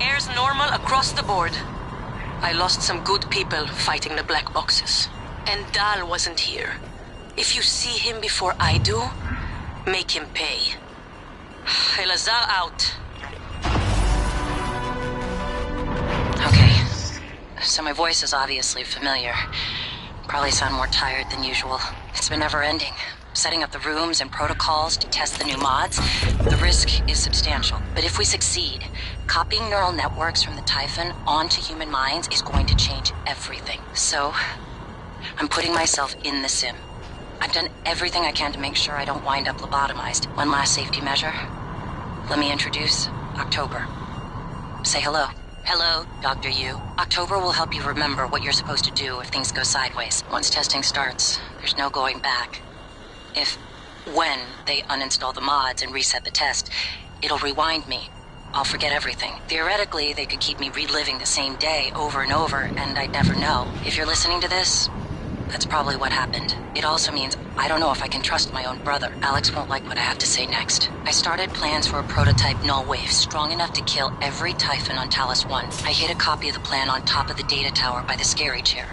Air's normal across the board. I lost some good people fighting the black boxes. And Dahl wasn't here. If you see him before I do, make him pay. Elazar out. Okay. So my voice is obviously familiar. Probably sound more tired than usual. It's been never ending. Setting up the rooms and protocols to test the new mods, the risk is substantial. But if we succeed, copying neural networks from the Typhon onto human minds is going to change everything. So, I'm putting myself in the sim. I've done everything I can to make sure I don't wind up lobotomized. One last safety measure. Let me introduce October. Say hello. Hello, Dr. Yu. October will help you remember what you're supposed to do if things go sideways. Once testing starts, there's no going back. When they uninstall the mods and reset the test, it'll rewind me. I'll forget everything. Theoretically, they could keep me reliving the same day over and over, and I'd never know. If you're listening to this, that's probably what happened. It also means I don't know if I can trust my own brother. Alex won't like what I have to say next. I started plans for a prototype null wave strong enough to kill every Typhon on Talos 1. I hid a copy of the plan on top of the data tower by the scary chair.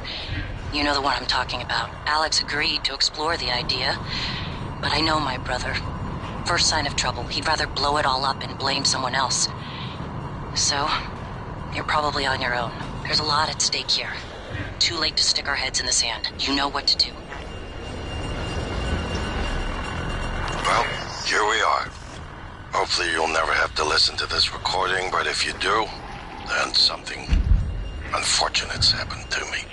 You know the one I'm talking about. Alex agreed to explore the idea, but I know my brother. First sign of trouble, he'd rather blow it all up and blame someone else. So, you're probably on your own. There's a lot at stake here. Too late to stick our heads in the sand. You know what to do. Well, here we are. Hopefully you'll never have to listen to this recording, but if you do, then something unfortunate's happened to me.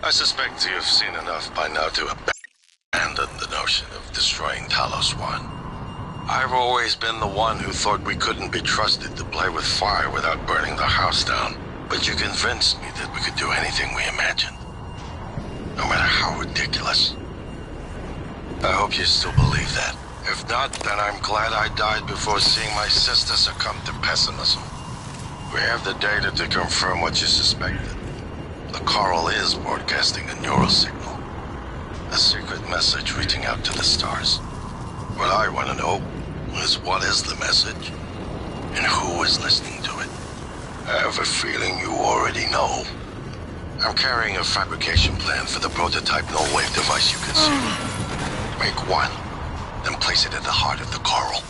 I suspect you've seen enough by now to abandon the notion of destroying Talos 1. I've always been the one who thought we couldn't be trusted to play with fire without burning the house down. But you convinced me that we could do anything we imagined. No matter how ridiculous. I hope you still believe that. If not, then I'm glad I died before seeing my sister succumb to pessimism. We have the data to confirm what you suspected. The Carl is broadcasting a neural signal. A secret message reaching out to the stars. What I want to know is what is the message? And who is listening to it? I have a feeling you already know. I'm carrying a fabrication plan for the prototype null-wave device you conceived. Make one, then place it at the heart of the Carl.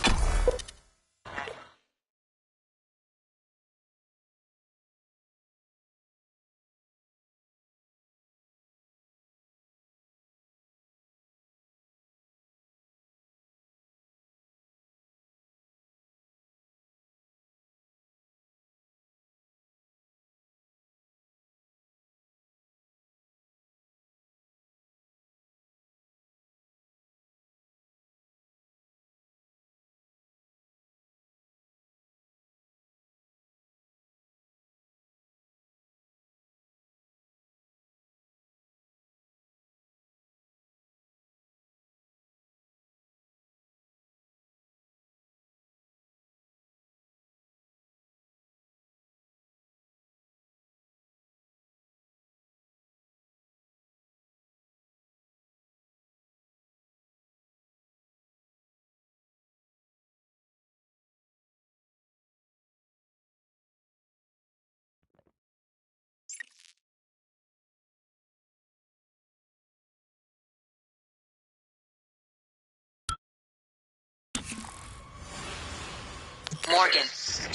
Morgan,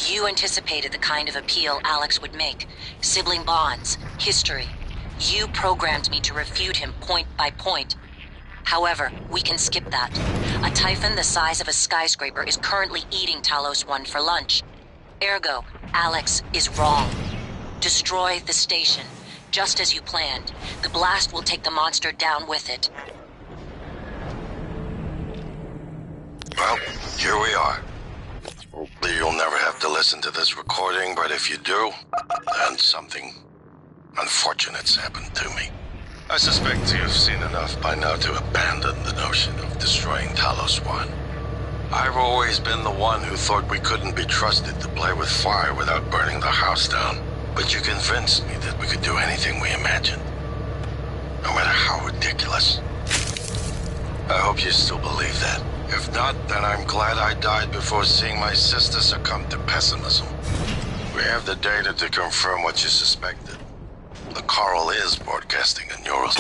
you anticipated the kind of appeal Alex would make. Sibling bonds, history. You programmed me to refute him point by point. However, we can skip that. A Typhon the size of a skyscraper is currently eating Talos 1 for lunch. Ergo, Alex is wrong. Destroy the station, just as you planned. The blast will take the monster down with it. Well, here we are. You'll never have to listen to this recording, but if you do, then something unfortunate's happened to me. I suspect you've seen enough by now to abandon the notion of destroying Talos 1. I've always been the one who thought we couldn't be trusted to play with fire without burning the house down. But you convinced me that we could do anything we imagined, no matter how ridiculous. I hope you still believe that. If not, then I'm glad I died before seeing my sister succumb to pessimism. We have the data to confirm what you suspected. The coral is broadcasting a neural...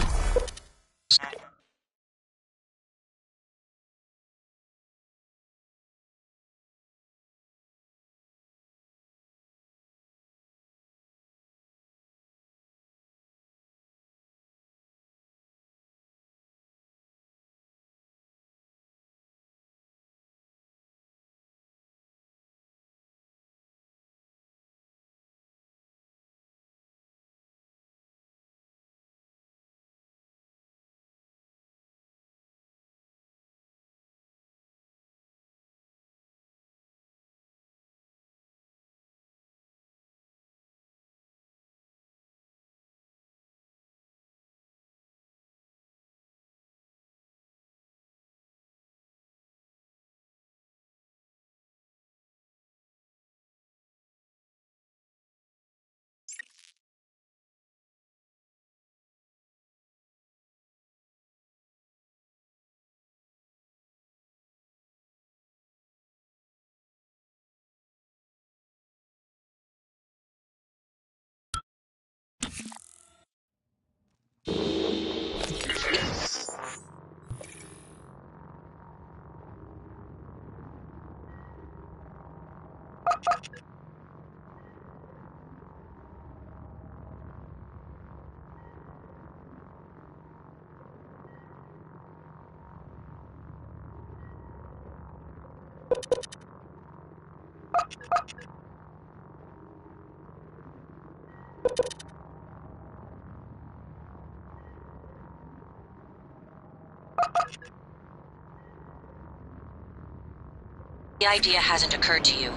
The idea hasn't occurred to you.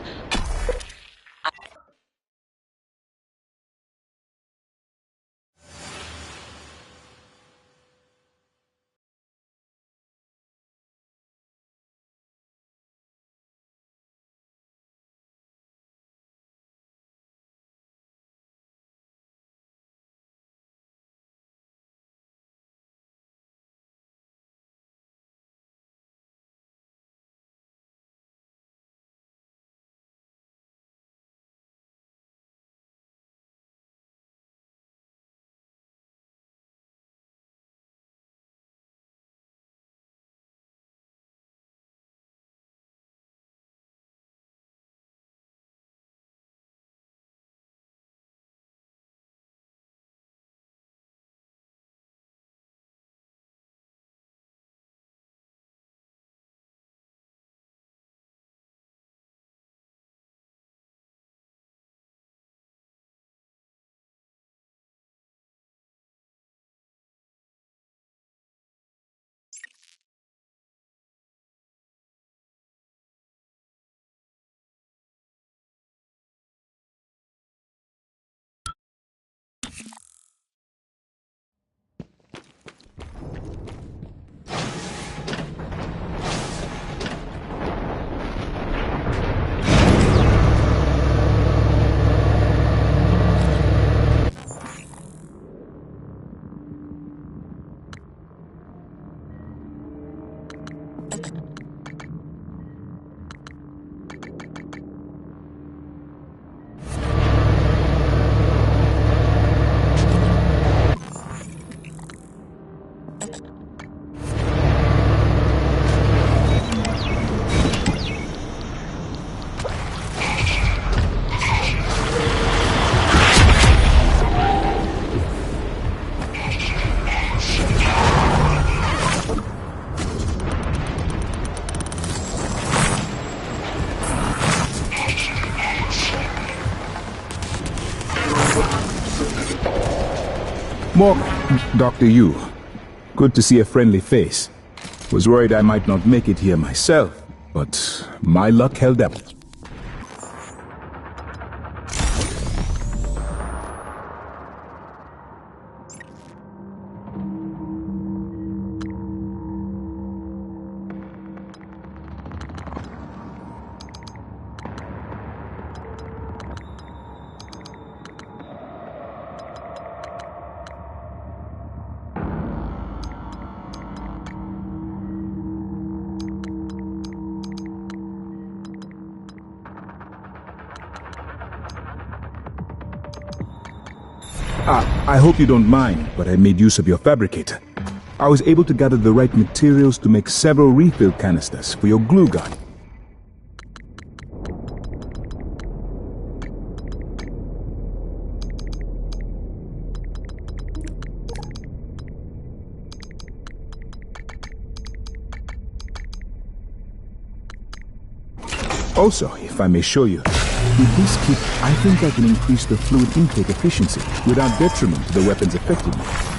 Morgan, Dr. Yu. Good to see a friendly face. Was worried I might not make it here myself, but my luck held up. I hope you don't mind, but I made use of your fabricator. I was able to gather the right materials to make several refill canisters for your glue gun. Also, if I may show you, with this kit, I think I can increase the fluid intake efficiency without detriment to the weapon's effectiveness.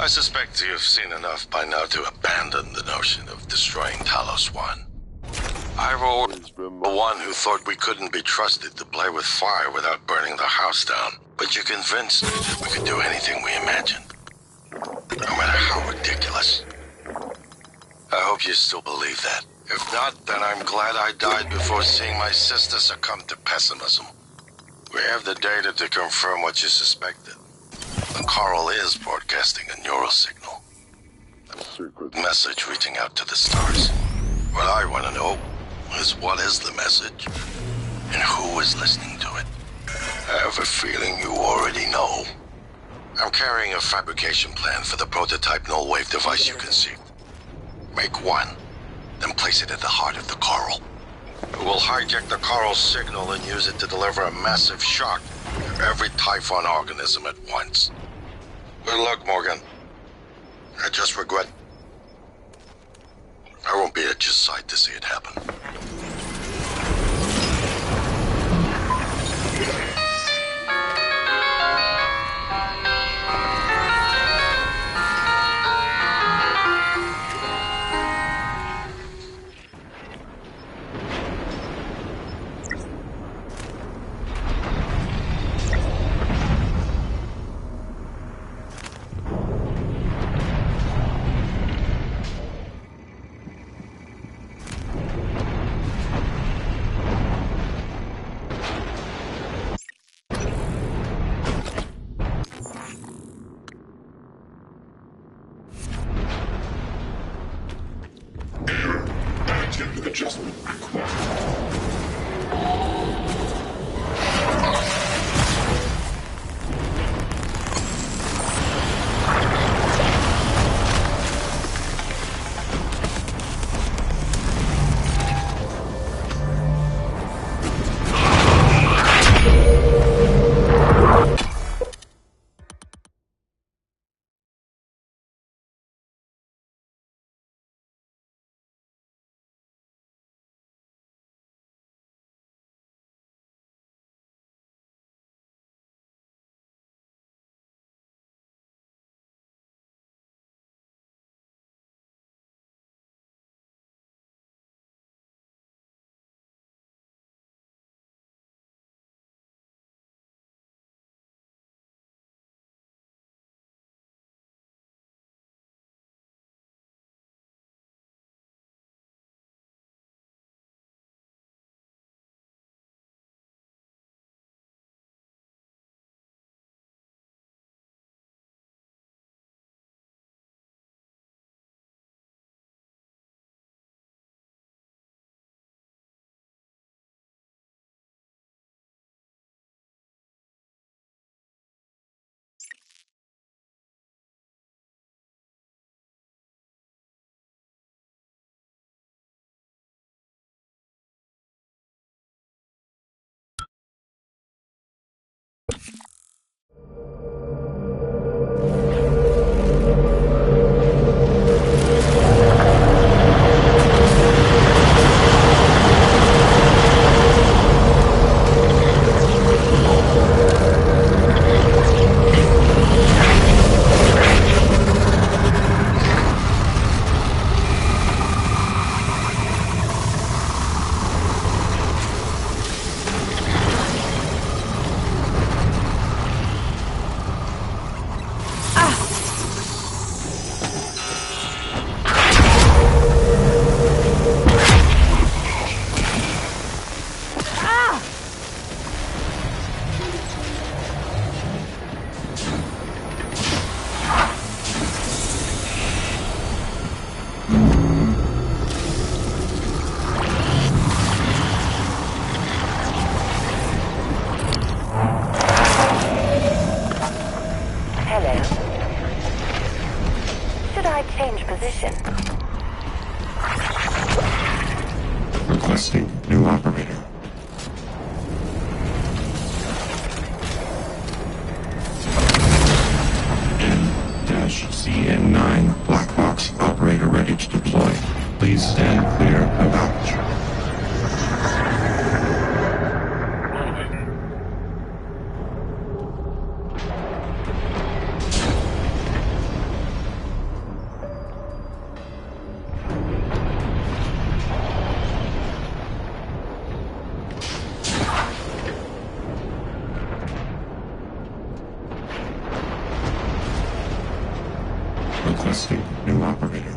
I suspect you've seen enough by now to abandon the notion of destroying Talos One. I were the one who thought we couldn't be trusted to play with fire without burning the house down. But you're convinced that we could do anything we imagined. No matter how ridiculous. I hope you still believe that. If not, then I'm glad I died before seeing my sister succumb to pessimism. We have the data to confirm what you suspected. The coral is broadcasting a neural signal. A message reaching out to the stars. What I want to know is what is the message and who is listening to it. I have a feeling you already know. I'm carrying a fabrication plan for the prototype null-wave device you conceived. Make one, then place it at the heart of the coral. We'll hijack the coral's signal and use it to deliver a massive shock to every Typhon organism at once. Good luck, Morgan. I just regret I won't be at your side to see it happen. Adjustment required. Requesting new operator. N-CN9 black box operator ready to deploy. Please stand clear of aperture. Requesting new operator.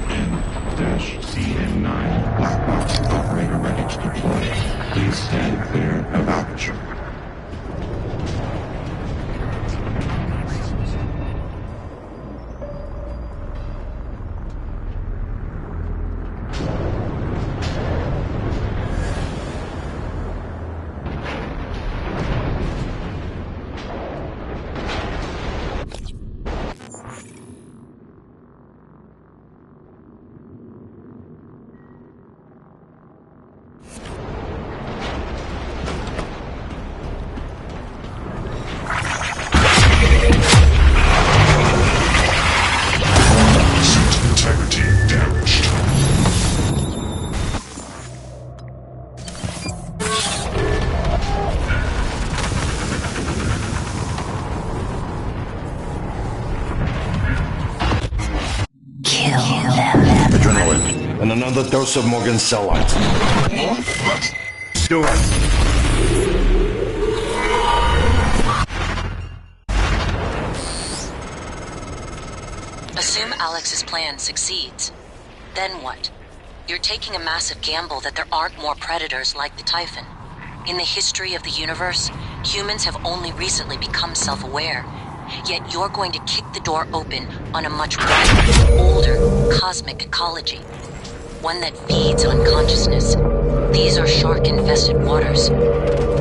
N-CN9 black box operator ready to deploy. Please stand clear of aperture. Adrenaline, and another dose of Morgan's cell lines. Do it. Assume Alex's plan succeeds. Then what? You're taking a massive gamble that there aren't more predators like the Typhon. In the history of the universe, humans have only recently become self-aware. Yet you're going to kick the door open on a much wider, older, cosmic ecology. One that feeds on consciousness. These are shark-infested waters.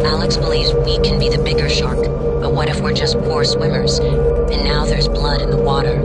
Alex believes we can be the bigger shark, but what if we're just poor swimmers? And now there's blood in the water.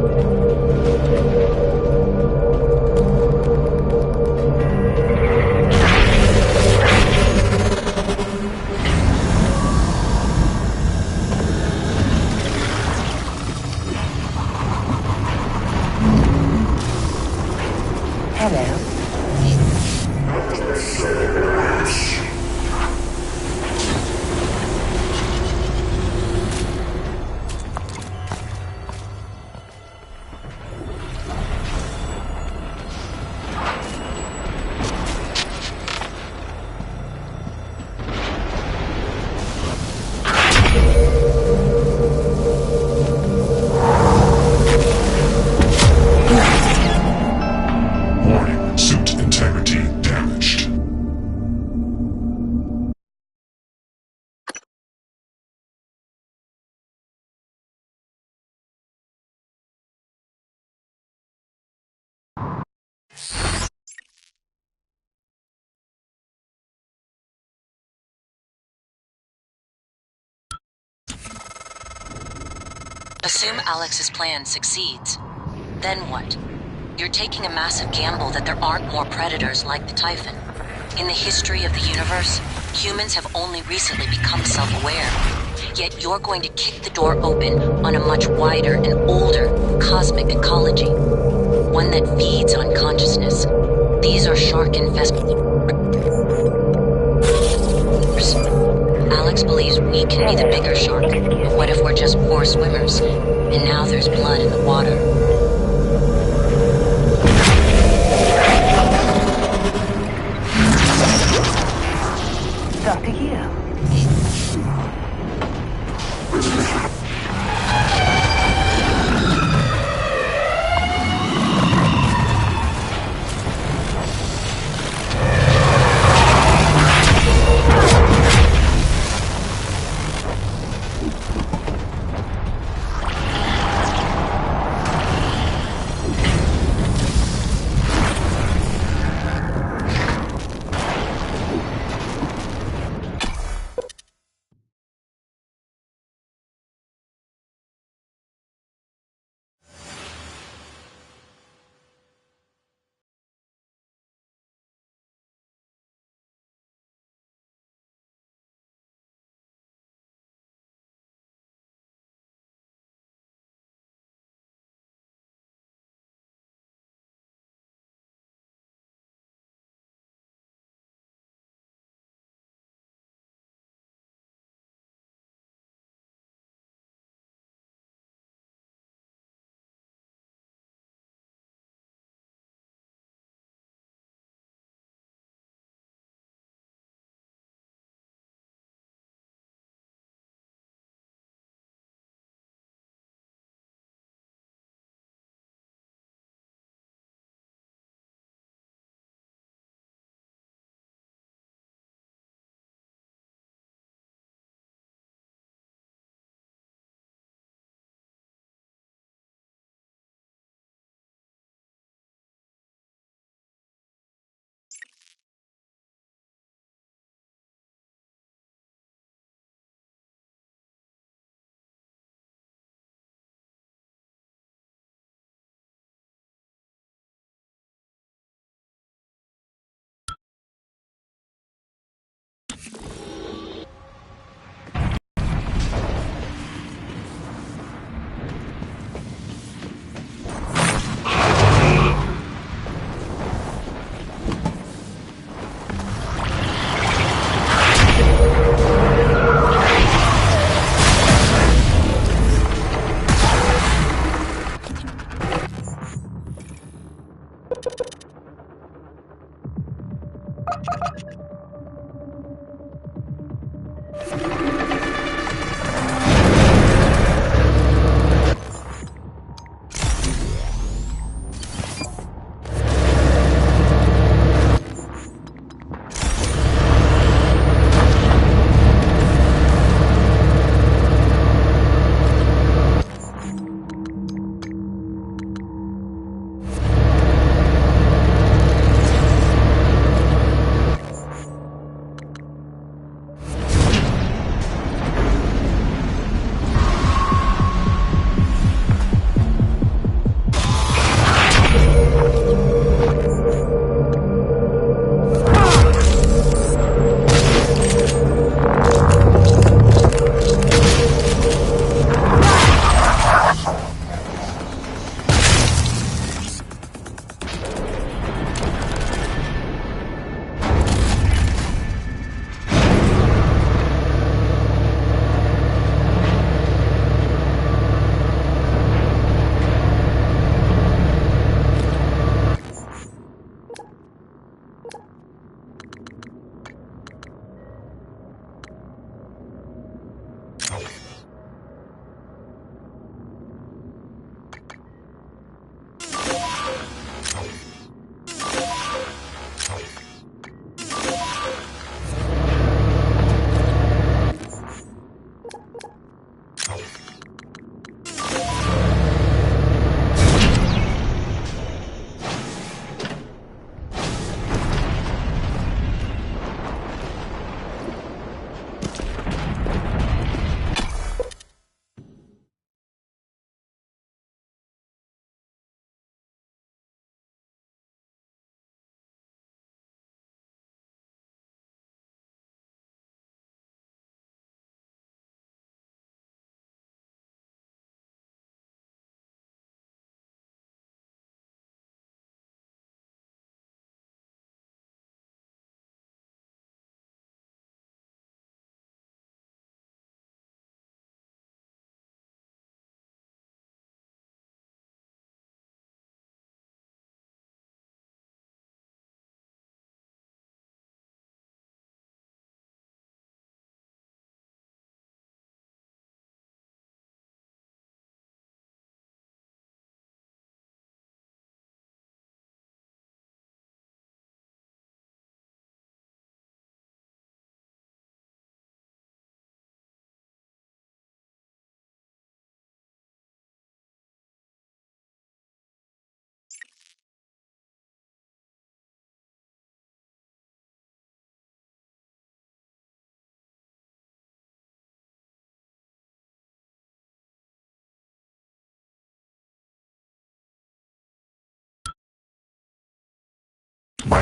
Assume Alex's plan succeeds. Then what? You're taking a massive gamble that there aren't more predators like the Typhon. In the history of the universe, humans have only recently become self-aware. Yet you're going to kick the door open on a much wider and older cosmic ecology. One that feeds on consciousness. These are shark-infested. Alex believes we can be the bigger shark, but what if we're just poor swimmers? And now there's blood in the water. Dr. Yu.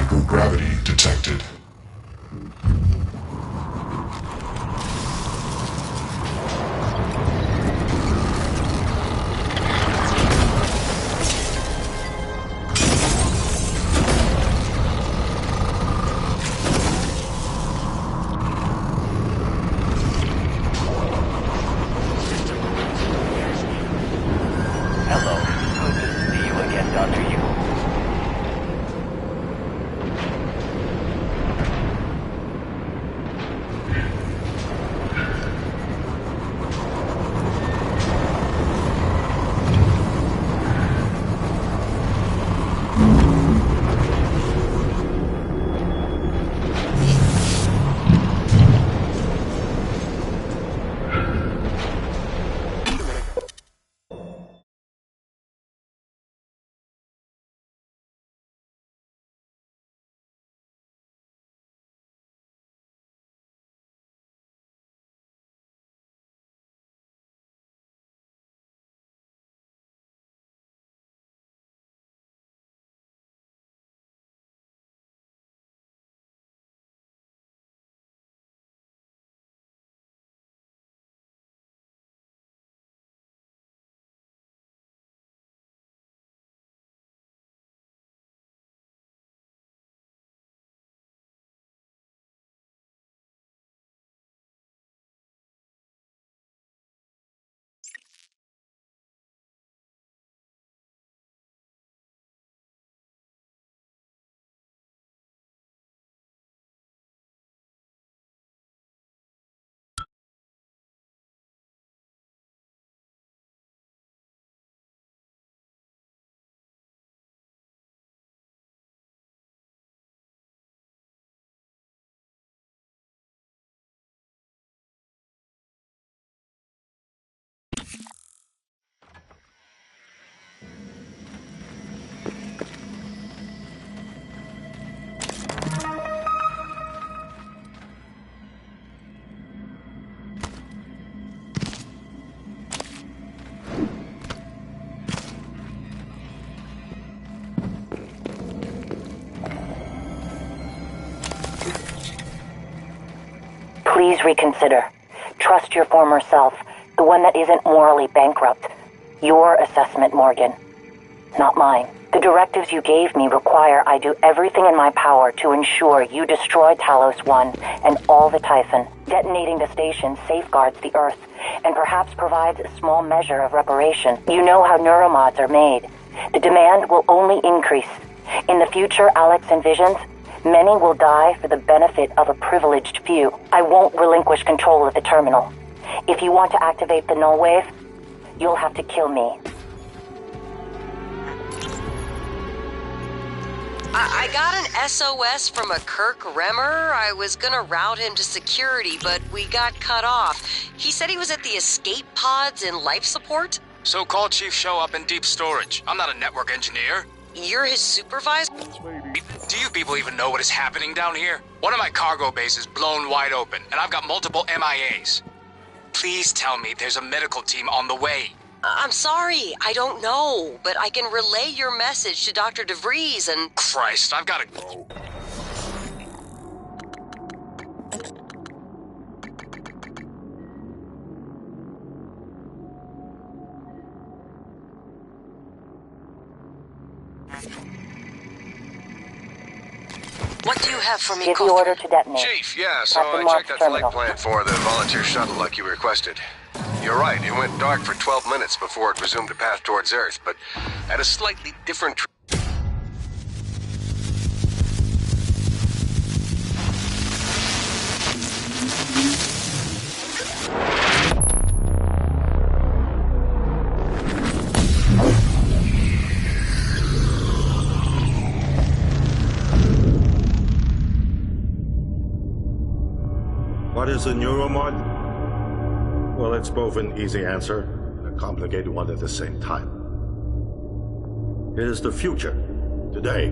Microgravity detected. Hello. Good to see you again, Dr. Yu. Please reconsider. Trust your former self, the one that isn't morally bankrupt. Your assessment, Morgan, not mine. The directives you gave me require I do everything in my power to ensure you destroy Talos 1 and all the Typhon. Detonating the station safeguards the Earth, and perhaps provides a small measure of reparation. You know how neuromods are made. The demand will only increase. In the future Alex envisions, many will die for the benefit of a privileged few. I won't relinquish control of the terminal. If you want to activate the null wave, you'll have to kill me. I got an SOS from a Kirk Remmer. I was gonna route him to security, but we got cut off. He said he was at the escape pods in life support. So call Chief Show up in deep storage. I'm not a network engineer. You're his supervisor? Do you people even know what is happening down here? One of my cargo bases blown wide open, and I've got multiple MIAs. Please tell me there's a medical team on the way. I'm sorry, I don't know, but I can relay your message to Dr. DeVries and... Christ, I've gotta go. What do you have for me, Give the order to detonate. Chief, yeah, so Captain I Mark's checked that flight terminal. plan for the volunteer shuttle like you requested. You're right, it went dark for 12 minutes before it resumed a path towards Earth, but at a slightly different... What is a neuromod? Well, it's both an easy answer and a complicated one at the same time. It is the future, today.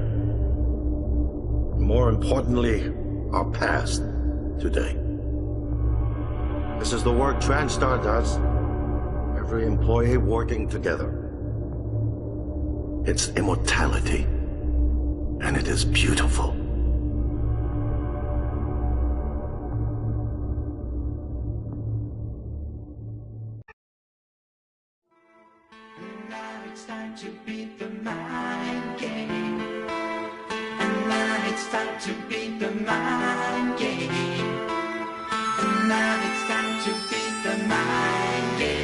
More importantly, our past, today. This is the work TranStar does. Every employee working together. It's immortality. And it is beautiful. to beat the mind game. And now it's time to beat the mind game. And now it's time to beat the mind game.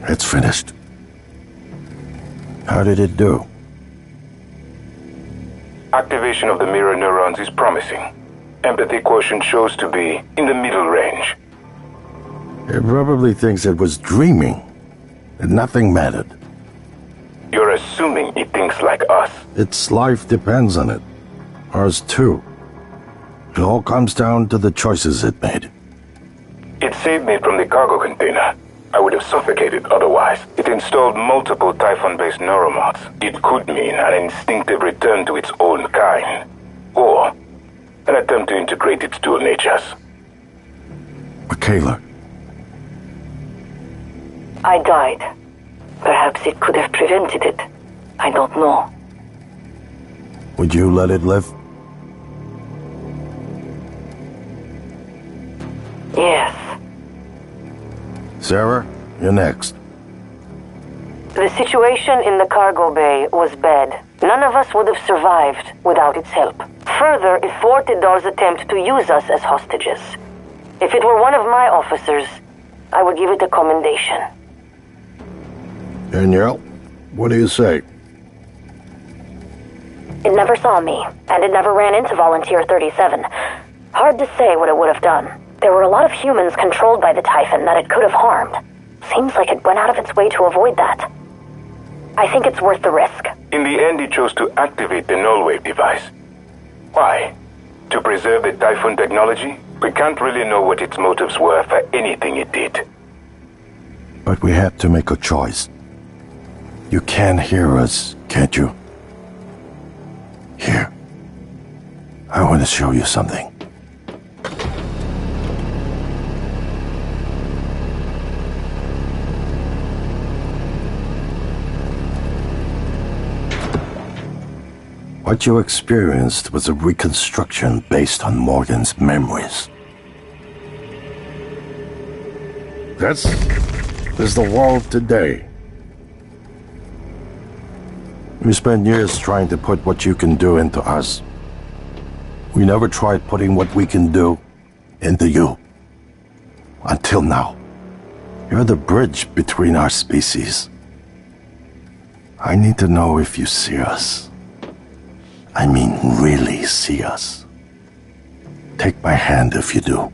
It's finished. How did it do? Activation of the mirror neurons is promising. Empathy quotient shows to be in the middle range. It probably thinks it was dreaming, and nothing mattered. You're assuming it thinks like us. Its life depends on it. Ours too. It all comes down to the choices it made. It saved me from the cargo container. I would have suffocated otherwise. It installed multiple Typhon-based neuromods. It could mean an instinctive return to its own kind. Or an attempt to integrate its dual natures. Michaela. I died. Perhaps it could have prevented it. I don't know. Would you let it live? Yes. Sarah, you're next. The situation in the cargo bay was bad. None of us would have survived without its help. Further, it thwarted Dar's attempt to use us as hostages. If it were one of my officers, I would give it a commendation. Danielle, what do you say? It never saw me, and it never ran into Volunteer 37. Hard to say what it would have done. There were a lot of humans controlled by the Typhon that it could have harmed. Seems like it went out of its way to avoid that. I think it's worth the risk. In the end, it chose to activate the null-wave device. Why? To preserve the Typhon technology? We can't really know what its motives were for anything it did. But we had to make a choice. You can hear us, can't you? Here. I want to show you something. What you experienced was a reconstruction based on Morgan's memories. This is the world today. We spent years trying to put what you can do into us. We never tried putting what we can do into you. Until now. You're the bridge between our species. I need to know if you see us. I mean, really see us. Take my hand if you do.